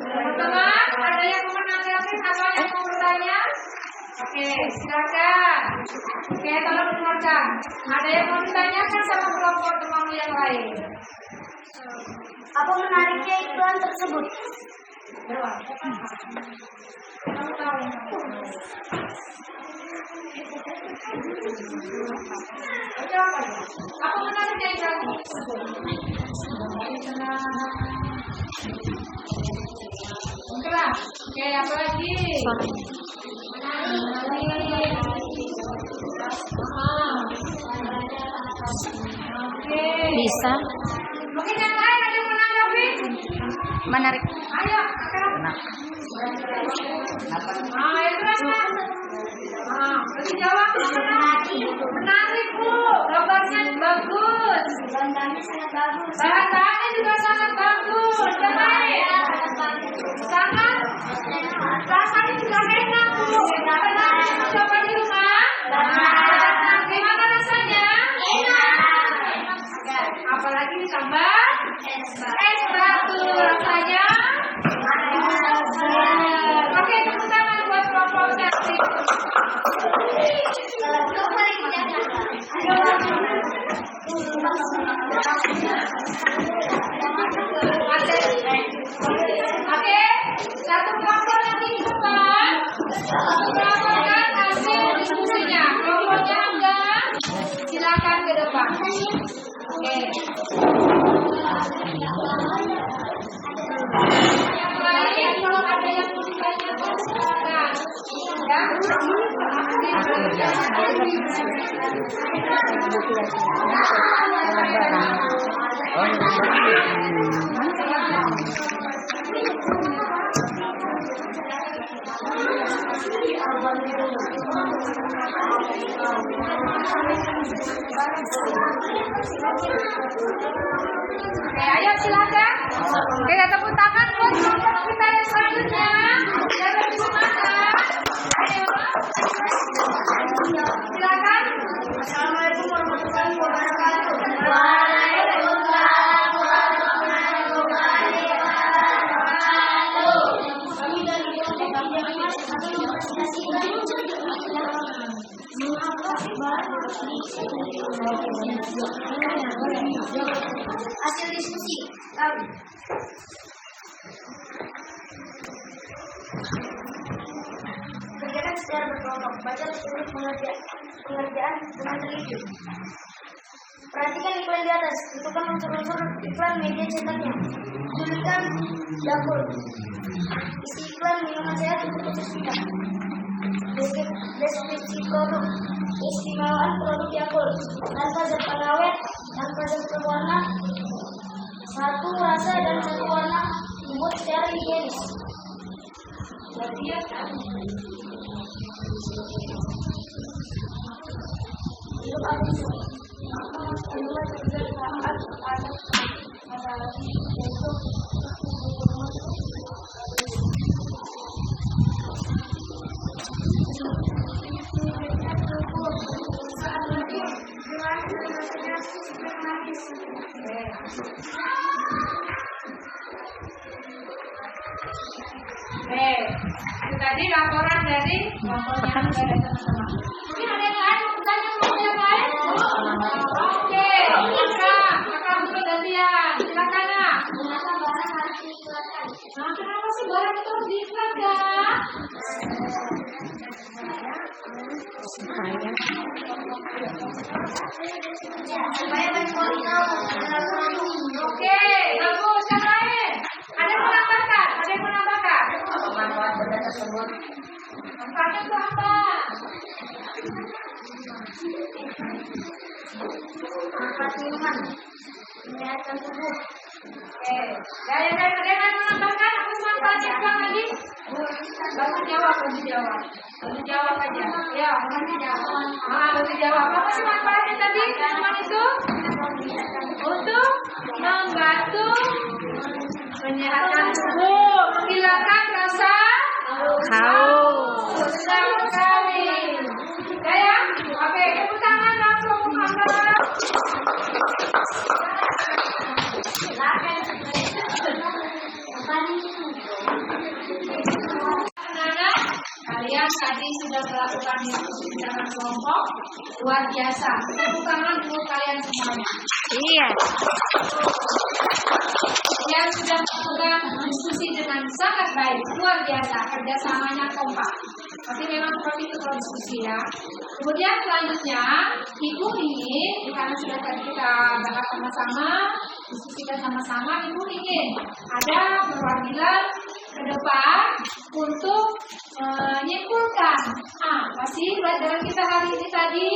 Teman-teman, ada yang mau menanggapi atau yang mau bertanya? Oke, silakan. Oke, tolong dengarkan. Ada yang mau ditanyakan sama kelompok teman yang lain? Apa menariknya iklan tersebut? Beruang. Kamu tahu yang kamu itu apa ya? Aku menarik dari lagu tersebut. Oke, oke, apa lagi? Oke. Bisa Mungkin yang lain ada yang menanggapi? menarik. Ayo, sekarang. Ayo terus. Berarti jawab menarik Bu, gambarnya bagus. Gambarnya sangat bagus. Bahasanya juga sangat bagus. Yang lain? Sangat. Rasanya juga enak Bu. Pernah coba di rumah? Gimana rasanya? Apalagi ditambah es batu rasanya. Oke, tepuk tangan buat kelompok cantik. Oke, satu kelompok nanti di depan. Melaporkan hasil diskusinya. Kelompoknya enggak, silakan ke depan. Oke. Yang lain kalau ada yang mau ditanyakan silakan. Oke, ayo silakan. Oke, tepuk tangan buat kelompok kita yang selanjutnya. Jangan bersemangat. Ayo. Silakan. Assalamualaikum warahmatullahi wabarakatuh. Waalaikumsalam warahmatullahi wabarakatuh. Kami dari kelompok Bangsa hasil diskusi kami. Kerjakan secara berkelompok. Baca tulis pengerjaan dengan teliti. Perhatikan iklan di atas. Tentukan unsur-unsur iklan media cetaknya. Tuliskan dapur. Isi iklan minuman sehat untuk khusus kita. Deskripsi produk. Keistimewaan produk Yakult. Tanpa zat pengawet, tanpa zat pewarna. Satu rasa dan satu warna dibuat secara higienis. Itu tadi laporan dari kelompoknya teman-teman. Mungkin ada yang lain mau bertanya kepada yang lain? Oke, kakak dulu gantian. Silakan ya. Nah, kenapa sih barang itu harus diiklankan? Supaya banyak orang tahu. Oke, bagus. Yang lain? Ada yang menambahkan? Ada yang menambahkan? Manfaat benda tersebut. Manfaatnya itu apa? Manfaat minuman. Menyehatkan tubuh. Oke, ada yang menambahkan? Apa sih manfaatnya Bang lagi? Bagus jawab aja. Ya, bagus jawab. Apa sih manfaatnya tadi? Minuman itu? Untuk membantu menyehatkan tubuh, menghilangkan rasa Haus. Benar sekali. Ya, oke, tepuk tangan langsung Muhammad. Anak-anak, kalian yang tadi sudah melakukan diskusi dengan kelompok, luar biasa. Tepuk tangan untuk kalian semuanya. Iya. Yang sudah melakukan diskusi dengan sangat baik, luar biasa, kerjasamanya kompak. Tapi memang seperti itu kalau diskusi ya. Kemudian selanjutnya, Ibu ingin, karena sudah tadi kita bahas sama-sama, diskusikan sama-sama, Ibu ingin ada perwakilan ke depan untuk menyimpulkan masih pelajaran kita hari ini tadi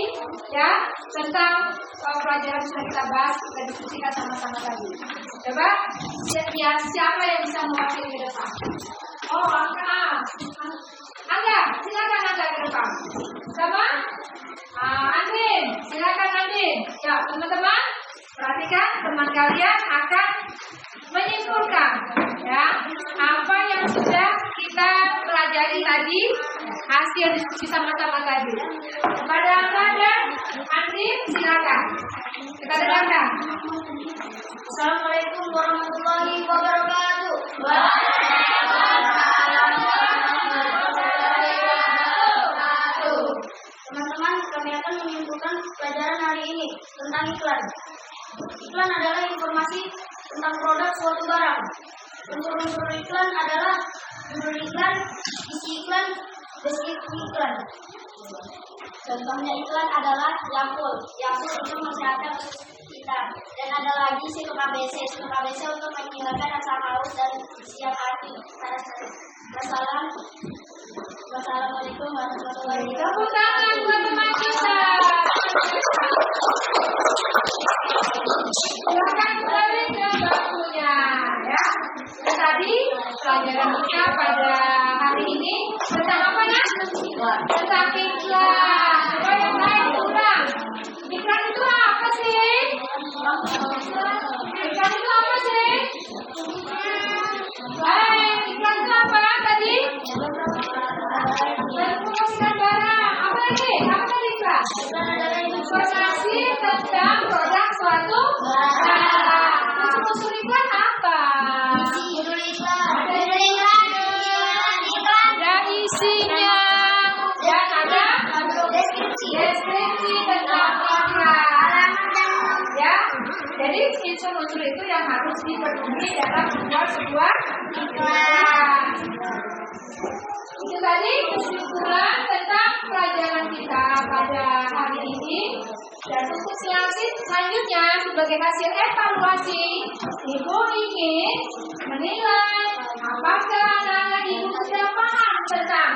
ya tentang pelajaran sudah kita bahas, kita diskusikan sama-sama tadi. Coba ya, siapa yang bisa mewakili ke depan? Oh, Angga, silakan Angga ke depan. Sama? Andin, silakan Andin. Ya, teman-teman, perhatikan teman kalian akan menyimpulkan ya apa yang sudah kita pelajari tadi, hasil diskusi sama-sama tadi. Kepada Angga dan Andin, silakan. Kita dengarkan. Assalamualaikum warahmatullahi wabarakatuh. Teman-teman, kami akan menyimpulkan pelajaran hari ini tentang iklan. Iklan adalah informasi tentang produk suatu barang. Unsur-unsur iklan adalah judul iklan, isi iklan, deskripsi iklan. Contohnya iklan adalah Yakult. Yakult untuk menyehatkan kita. Dan ada lagi sirup ABC. Sirup ABC untuk menghilangkan rasa haus dan siap hati. Wassalamualaikum warahmatullahi wabarakatuh. Tepuk tangan buat teman kita. Silakan kembali ke bangkunya ya. Dan tadi pelajaran kita pada hari ini tentang apa ya? Tentang iklan. Coba yang lain ulang. Iklan itu apa sih? Iklan itu apa sih? Baik, iklan itu apa tadi? Mempromosikan barang. Apa lagi? Apa tadi iklan? Informasi tentang produk suatu barang. Unsur iklan apa? Ada isinya dan ada deskripsi tentang iklan. Ya, jadi unsur-unsur itu yang harus dipenuhi dalam membuat sebuah iklan. Itu tadi kesimpulan tentang pelajaran kita pada hari ini. Dan untuk selanjutnya sebagai hasil evaluasi, Ibu ingin menilai apakah anak Ibu sudah paham tentang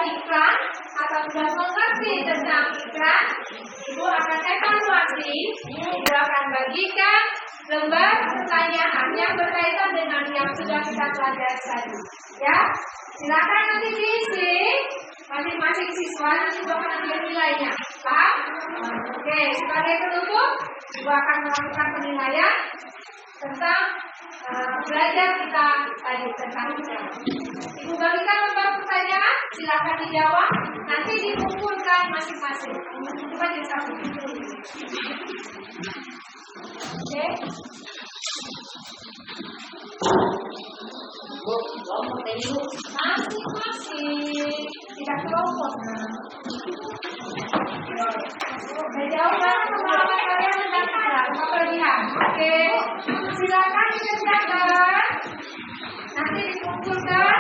iklan atau sudah mengerti tentang iklan. Ibu akan evaluasi, Ibu akan bagikan lembar pertanyaan yang berkaitan dengan yang sudah kita pelajari tadi. Ya, silakan nanti diisi. Masing-masing siswa nanti akan ambil nilainya. Paham? Oke, sebagai penutup, Ibu akan melakukan penilaian tentang belajar kita tadi tentang iklan. Ibu bagikan lembar pertanyaan, silakan dijawab. Nanti dikumpulkan masing-masing. Coba jadi satu. Oke. Masing-masing tidak kelompok. Jawaban pengalaman kalian tentang iklan, apa kelebihan? Oke, silakan dikerjakan. Nanti dikumpulkan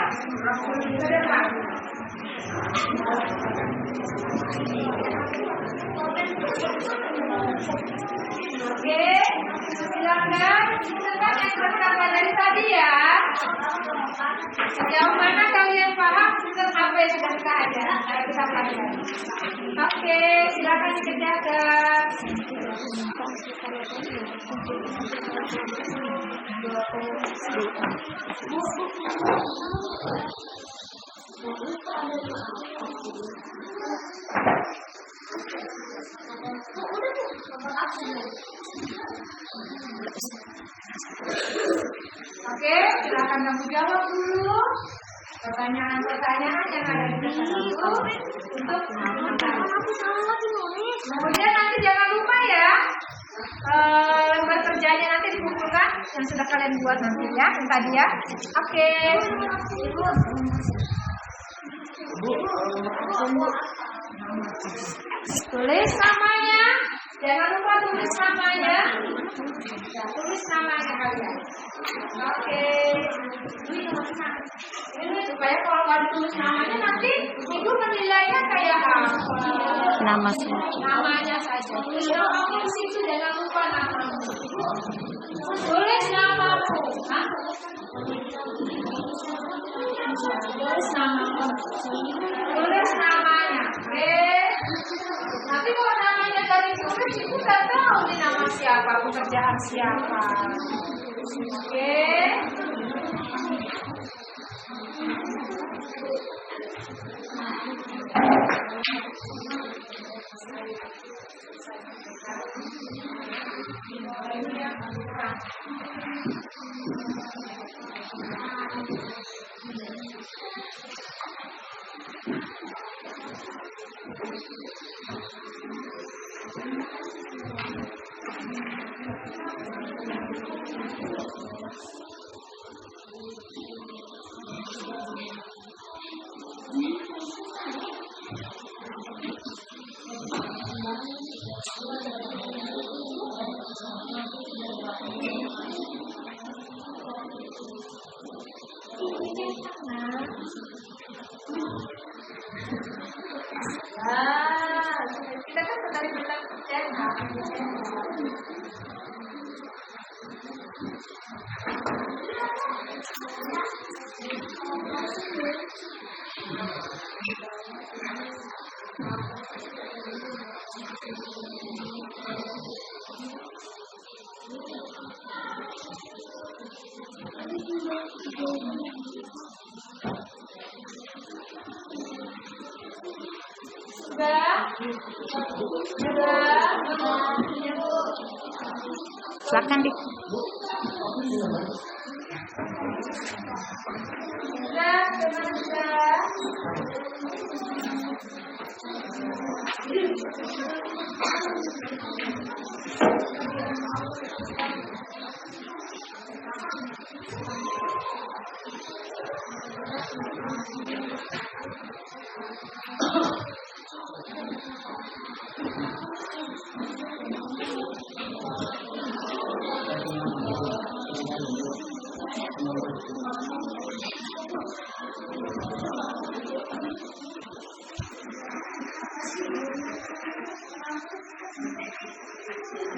ke depan. Oke, silakan tentang yang pertama dari tadi ya. Sejauh mana kalian paham tentang apa yang sudah kita ajar, kita pelajari. Oke, silakan dikerjakan. Oke, silakan kamu jawab dulu pertanyaan-pertanyaan yang ada di depan itu untuk kemudian nanti jangan lupa ya lembar kerjanya nanti dikumpulkan yang sudah kalian buat nanti ya, yang tadi ya. Oke. Tulis namanya. Jangan lupa tulis namanya. Tulis namanya kalian. Oke. Ini supaya kalau nggak ditulis namanya nanti ibu menilainya kayak apa? Nama sih. Namanya saja. Tulis namamu di situ, jangan lupa namamu. Tulis namamu. Hah? Tulis namamu. Tulis namanya. Oke. Nanti kalau namanya dari tulis ibu nggak tahu nih nama siapa, pekerjaan siapa. Oke. Kita kan tadi tentang cetak. Silakan di.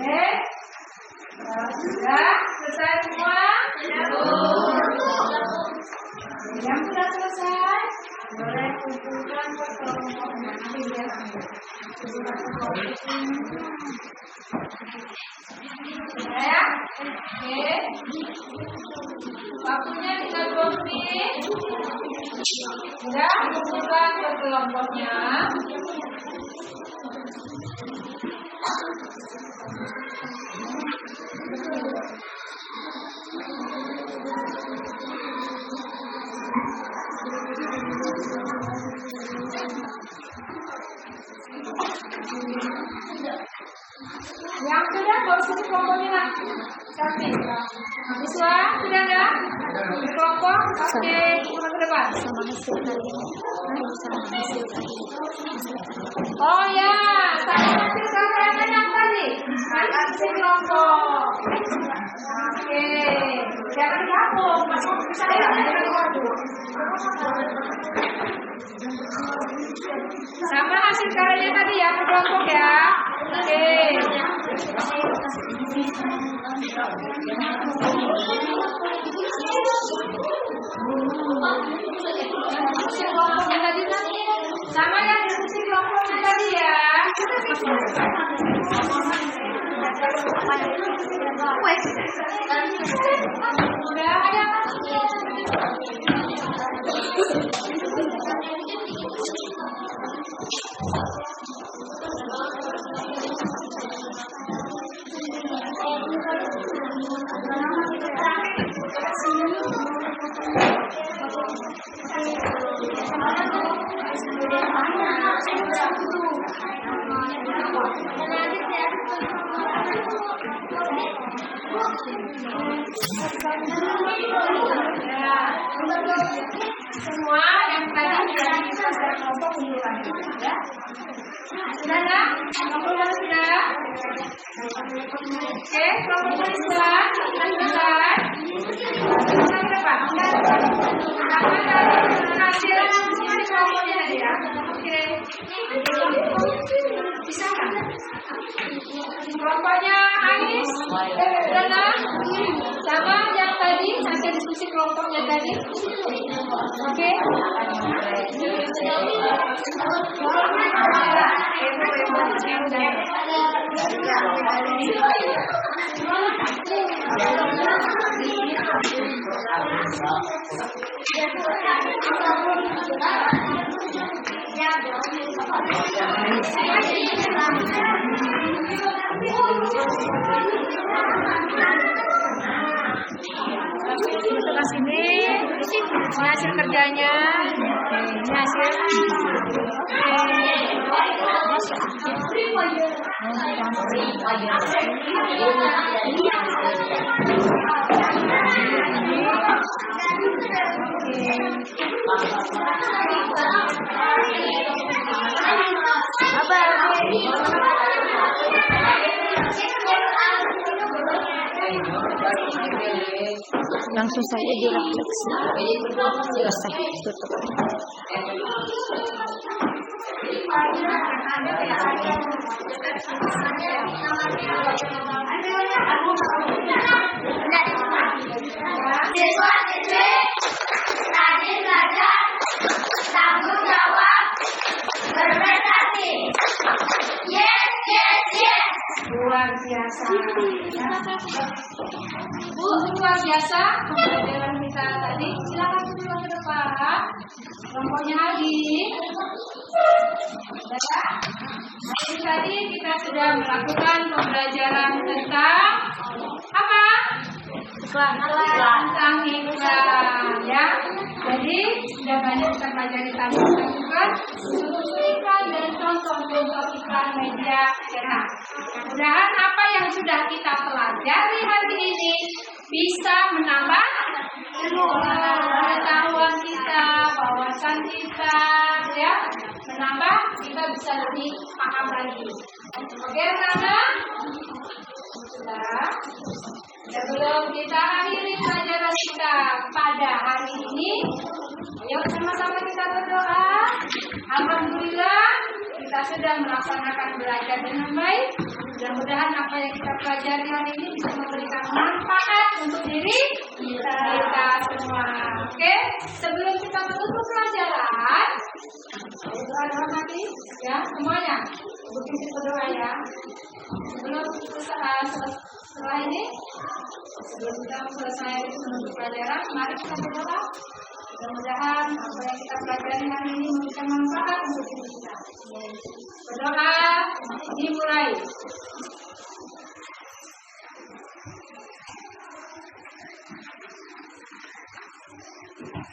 Oke, sudah selesai semua. Yang sudah selesai, boleh kumpulkan ke kelompoknya. Nanti dia ya. Oke, waktunya tinggal 2 menit. Sudah kumpulkan ke kelompoknya. Yang sudah bawa sini kelompoknya lagi. Cantik. Siswa sudah enggak? Di kelompok? Oke, ke depan. Oh ya, sama hasil karya yang tadi. Kasih kelompok. Oke, jangan digabung. Masuk saya jangan digabung. Sama hasil karyanya tadi ya, berkelompok ya. Oke. Kelompoknya tadi sama yang diskusi kelompoknya tadi ya. Udah ada. Thank you. Sudah nak? Kelompoknya sudah? Oke, kelompok tulisan selesai. Kita ke depan. Hasil semua di kelompoknya tadi ya. Oke. Bisa kan? Kelompoknya Anies, Dana, sama yang tadi hasil diskusi kelompoknya tadi. Oke. Untuk ke sini, ini hasil kerjanya. Ini hasil. Langsung saja direfleksi. Selesai, tutup. Siswa-siswi rajin belajar, tanggung jawab, berprestasi. Yes, yes, yes. Luar biasa. Bu, luar biasa pembelajaran kita tadi. Silakan duduk ke depan. Kelompoknya Adi. Ya. Tadi kita sudah melakukan pembelajaran tentang apa? Tentang iklan, ya. Jadi sudah banyak kita pelajari tadi tentang iklan, iklan dan contoh-contoh iklan media cetak. Mudah-mudahan apa yang sudah kita pelajari hari ini bisa menambah pengetahuan kita, wawasan kita, ya, menambah kita bisa lebih paham lagi. Oke, Nana? Sudah. Sebelum kita akhiri pelajaran kita pada hari ini, ayo sama-sama kita berdoa. Alhamdulillah, kita sudah melaksanakan belajar dengan baik. Mudah-mudahan apa yang kita pelajari hari ini bisa memberikan manfaat untuk diri kita semua. Oke, sebelum kita menutup pelajaran, doa nanti, ya semuanya, bikin berdoa ya. Sebelum setelah ini, sebelum kita selesai menutup pelajaran, mari kita berdoa. Mudah-mudahan apa yang kita pelajari hari ini memberikan manfaat untuk diri kita. Berdoa dimulai.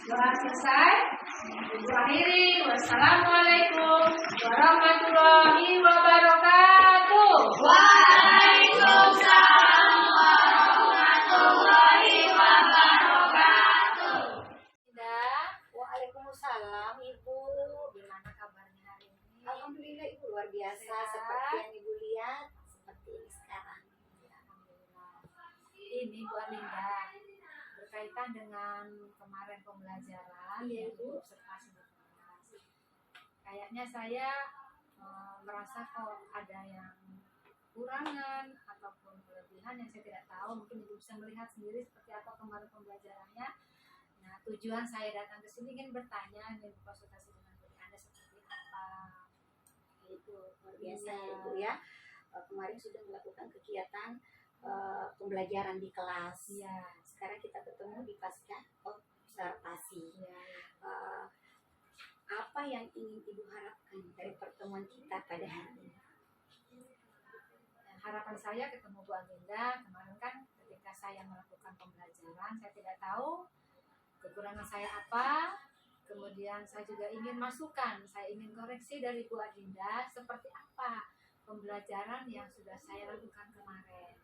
Doa selesai. Ibu akhiri. Wassalamualaikum warahmatullahi wabarakatuh. Waalaikumsalam warahmatullahi wabarakatuh. Waalaikumsalam, Ibu. Gimana kabarnya hari ini? Alhamdulillah, Ibu luar biasa. Sehat. Seperti yang Ibu lihat, seperti ini sekarang. Alhamdulillah. Ini Bu Aninda, berkaitan dengan kemarin pembelajaran yang Ibu observasi dokumentasi. Kayaknya saya merasa kok ada yang kurangan ataupun kelebihan yang saya tidak tahu. Mungkin Ibu bisa melihat sendiri seperti apa kemarin pembelajarannya. Nah, tujuan saya datang ke sini ingin bertanya, ingin berkonsultasi dengan diri Anda seperti apa. Itu luar biasa Iya. ya, Ibu ya. Kemarin sudah melakukan kegiatan pembelajaran di kelas. Iya. Sekarang kita ketemu di pasca observasi. Iya. Apa yang ingin Ibu harapkan dari pertemuan kita pada hari ini? Harapan saya ketemu Bu Aninda kemarin kan ketika saya melakukan pembelajaran, saya tidak tahu kekurangan saya apa. Kemudian saya juga ingin masukan, saya ingin koreksi dari Bu Aninda seperti apa pembelajaran yang sudah saya lakukan kemarin.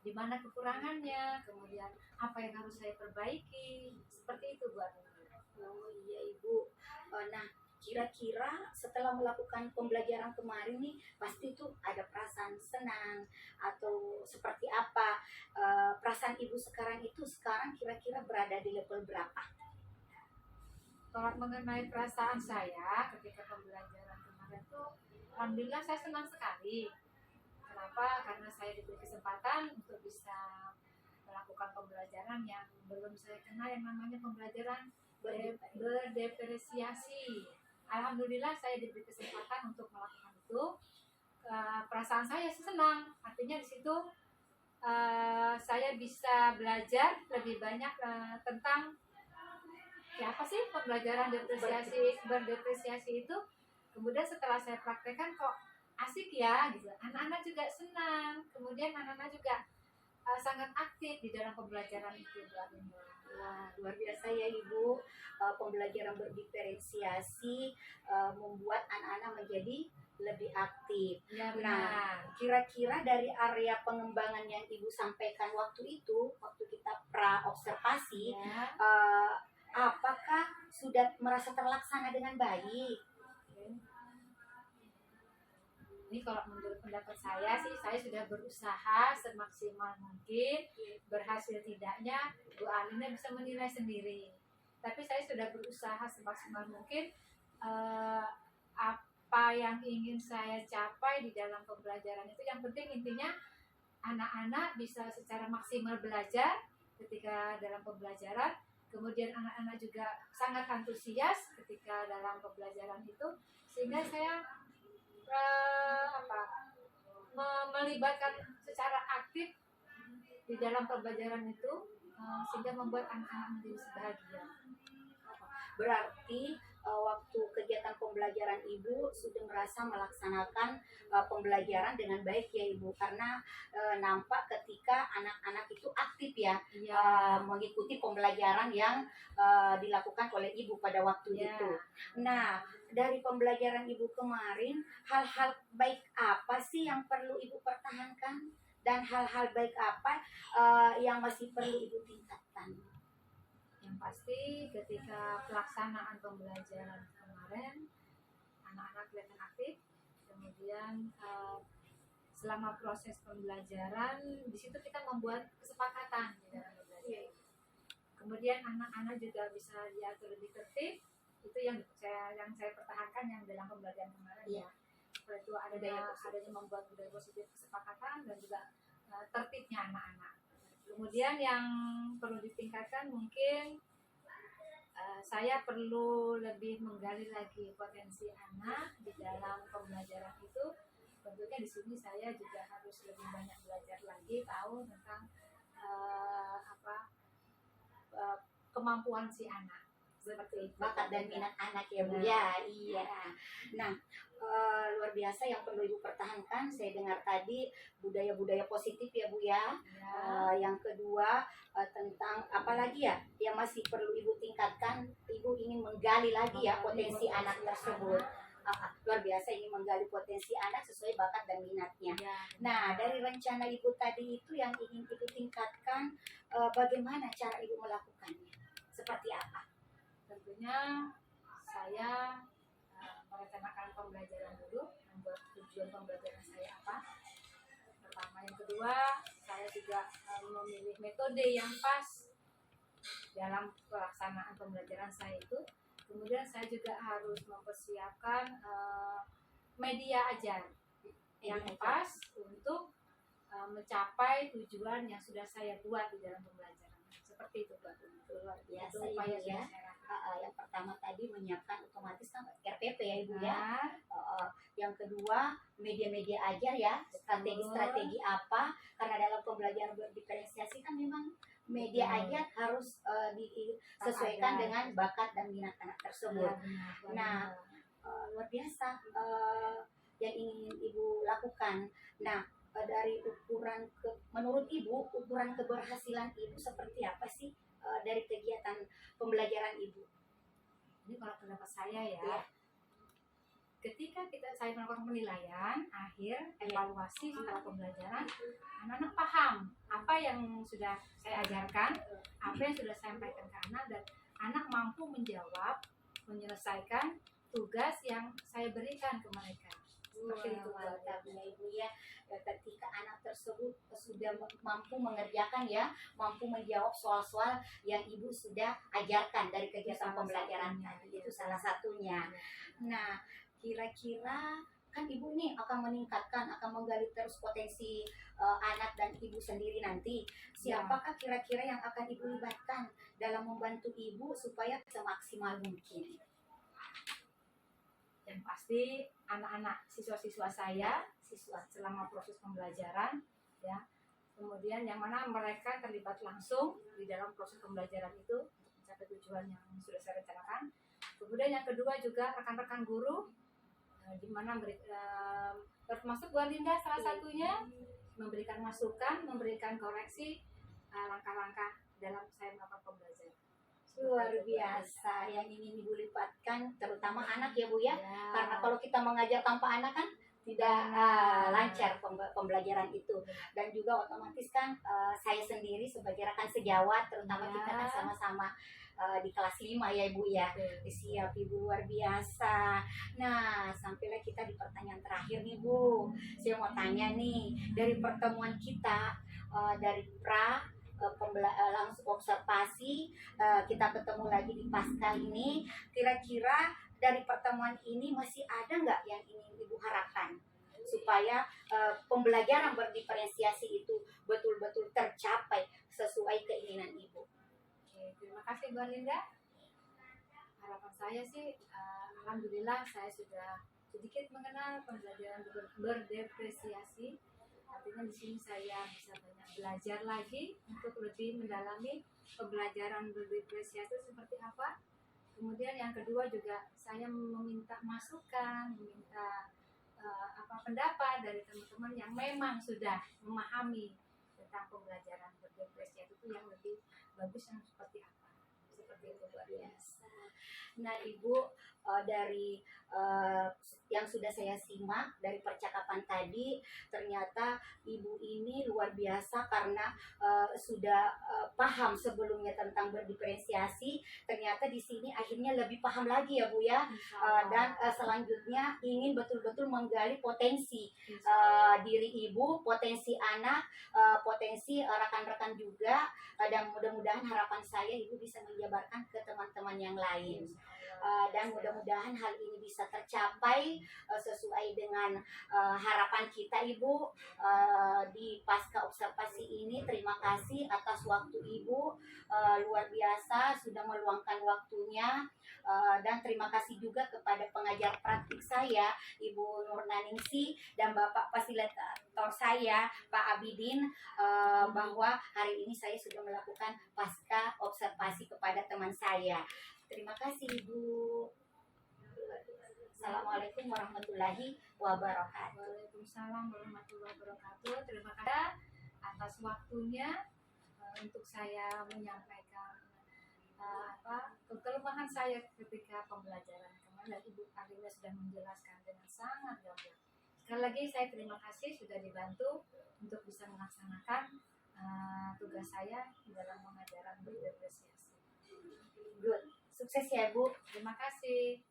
Di mana kekurangannya, kemudian apa yang harus saya perbaiki. Seperti itu Bu Aninda. Oh iya Ibu. Nah, kira-kira setelah melakukan pembelajaran kemarin nih, pasti tuh ada perasaan senang atau seperti apa? Perasaan Ibu sekarang kira-kira berada di level berapa? Kalau mengenai perasaan saya ketika pembelajaran kemarin tuh, alhamdulillah saya senang sekali. Kenapa? Karena saya diberi kesempatan untuk bisa melakukan pembelajaran yang belum saya kenal, yang namanya pembelajaran berdepresiasi. Alhamdulillah saya diberi kesempatan untuk melakukan itu. Perasaan saya senang, artinya di situ saya bisa belajar lebih banyak tentang apa sih pembelajaran berdepresiasi itu. Kemudian setelah saya praktekkan kok asik ya gitu, anak-anak juga senang, kemudian anak-anak juga sangat aktif di dalam pembelajaran itu. Wah, luar biasa ya Ibu. Pembelajaran berdiferensiasi membuat anak-anak menjadi lebih aktif. Ya, Nah, benar. kira-kira dari area pengembangan yang Ibu sampaikan waktu itu, waktu kita pra-observasi, Ya. apakah sudah merasa terlaksana dengan baik? Ini kalau menurut pendapat saya sih, saya sudah berusaha semaksimal mungkin. Berhasil tidaknya Bu Alina bisa menilai sendiri. Tapi saya sudah berusaha semaksimal mungkin. Apa yang ingin saya capai di dalam pembelajaran itu, yang penting intinya anak-anak bisa secara maksimal belajar ketika dalam pembelajaran. Kemudian anak-anak juga sangat antusias ketika dalam pembelajaran itu, sehingga saya melibatkan secara aktif di dalam pembelajaran itu, sehingga membuat anak-anak menjadi bahagia. Berarti waktu kegiatan pembelajaran Ibu sudah merasa melaksanakan pembelajaran dengan baik ya Ibu, karena nampak ketika anak-anak itu aktif ya, mengikuti pembelajaran yang dilakukan oleh Ibu pada waktu itu. Nah, dari pembelajaran Ibu kemarin, hal-hal baik apa sih yang perlu Ibu pertahankan, dan hal-hal baik apa yang masih perlu Ibu tingkatkan? Yang pasti ketika pelaksanaan pembelajaran kemarin, anak-anak kelihatan aktif. Kemudian selama proses pembelajaran, di situ kita membuat kesepakatan di dalam belajar. Kemudian anak-anak juga bisa diatur lebih tertib. Itu yang saya pertahankan yang dalam pembelajaran kemarin. Seperti itu adanya membuat budaya positif, kesepakatan, dan juga tertibnya anak-anak. Kemudian yang perlu ditingkatkan mungkin saya perlu lebih menggali lagi potensi anak di dalam pembelajaran itu. Tentunya di sini saya juga harus lebih banyak belajar lagi, tahu tentang kemampuan si anak. Seperti itu. Bakat dan minat anak ya Bu ya. Iya. Nah, luar biasa yang perlu Ibu pertahankan. Saya dengar tadi budaya-budaya positif ya Bu ya. Yang kedua tentang apa lagi ya yang masih perlu Ibu tingkatkan? Ibu ingin menggali lagi ya potensi anak tersebut. Luar biasa, ingin menggali potensi anak sesuai bakat dan minatnya. Nah, dari rencana Ibu tadi itu yang ingin Ibu tingkatkan, bagaimana cara Ibu melakukannya? Seperti apa? Tentunya saya merencanakan pembelajaran dulu, membuat tujuan pembelajaran saya apa. Pertama, yang kedua, saya juga memilih metode yang pas dalam pelaksanaan pembelajaran saya itu. Kemudian saya juga harus mempersiapkan media ajar yang pas untuk mencapai tujuan yang sudah saya buat di dalam pembelajaran. Seperti itu Pak. Luar biasa Itu Ibu ya. Yang pertama tadi menyiapkan otomatis kan RPP ya Ibu ya. Yang kedua media-media ajar ya, strategi-strategi apa, karena dalam pembelajaran berdiferensiasi kan memang media ajar harus disesuaikan dengan bakat dan minat anak tersebut. Nah, luar biasa yang ingin Ibu lakukan. Nah, dari menurut Ibu, ukuran keberhasilan Ibu seperti apa sih dari kegiatan pembelajaran Ibu? Ini kalau pendapat saya ya. Ketika saya melakukan penilaian akhir, evaluasi setelah pembelajaran, anak-anak paham apa yang sudah saya ajarkan, apa yang sudah saya sampaikan ke anak, dan anak mampu menjawab, menyelesaikan tugas yang saya berikan ke mereka. Seperti itu Mbak. Mantap ya Ibu ya. Ketika anak tersebut sudah mampu mengerjakan ya, mampu menjawab soal-soal yang Ibu sudah ajarkan dari kegiatan Salah pembelajaran satunya, tadi. ya. Itu salah satunya. Nah, kira-kira kan Ibu nih akan meningkatkan, akan menggali terus potensi anak dan Ibu sendiri nanti. Siapakah kira-kira yang akan Ibu libatkan dalam membantu Ibu supaya semaksimal mungkin? Yang pasti anak-anak siswa-siswa saya siswa selama proses pembelajaran ya, kemudian yang mana mereka terlibat langsung di dalam proses pembelajaran itu untuk mencapai tujuan yang sudah saya rencanakan. Kemudian yang kedua juga rekan-rekan guru di mana termasuk Bu Linda salah satunya memberikan masukan, memberikan koreksi langkah-langkah dalam saya melakukan pembelajaran. Luar biasa yang ingin Ibu libatkan terutama anak ya Bu ya. Ya. Karena kalau kita mengajar tanpa anak kan tidak lancar pembelajaran itu. Dan juga otomatis kan saya sendiri sebagai rekan sejawat terutama kita kan sama-sama di kelas 5 ya Ibu ya. Siap Ibu, luar biasa. Nah, sampailah kita di pertanyaan terakhir nih Bu. Saya mau tanya nih, dari pertemuan kita dari langsung observasi, kita ketemu lagi di pasca ini, kira-kira dari pertemuan ini masih ada nggak yang ingin Ibu harapkan supaya pembelajaran berdiferensiasi itu betul-betul tercapai sesuai keinginan Ibu? Oke, terima kasih Bu Linda. Harapan saya sih, alhamdulillah saya sudah sedikit mengenal pembelajaran berdepresiasi. Artinya di sini saya bisa banyak belajar lagi untuk lebih mendalami pembelajaran berdepresiasi itu seperti apa. Kemudian yang kedua juga saya meminta masukan, meminta pendapat dari teman-teman yang memang sudah memahami tentang pembelajaran berdepresiasi itu yang lebih bagus yang seperti apa. Seperti itu luar biasa. Nah Ibu, dari yang sudah saya simak dari percakapan tadi, ternyata Ibu ini luar biasa karena sudah paham sebelumnya tentang berdiferensiasi. Ternyata di sini akhirnya lebih paham lagi ya Bu ya. Dan selanjutnya ingin betul-betul menggali potensi diri Ibu, potensi anak, potensi rekan-rekan juga, dan mudah-mudahan harapan saya Ibu bisa menjabarkan ke teman-teman yang lain. Dan mudah-mudahan hal ini bisa tercapai sesuai dengan harapan kita Ibu di pasca observasi ini. Terima kasih atas waktu Ibu, luar biasa sudah meluangkan waktunya, dan terima kasih juga kepada pengajar praktik saya Ibu Nurnaningsi dan Bapak fasilitator saya Pak Abidin, bahwa hari ini saya sudah melakukan pasca observasi kepada teman saya. Terima kasih Ibu. Assalamualaikum warahmatullahi wabarakatuh. Waalaikumsalam warahmatullahi wabarakatuh. Terima kasih atas waktunya untuk saya menyampaikan kelemahan saya ketika pembelajaran kemarin. Ibu Alina sudah menjelaskan dengan sangat gamblang. Sekali lagi saya terima kasih sudah dibantu untuk bisa melaksanakan tugas saya dalam pengajaran berdepresiasi. Good. Sukses ya Bu. Terima kasih.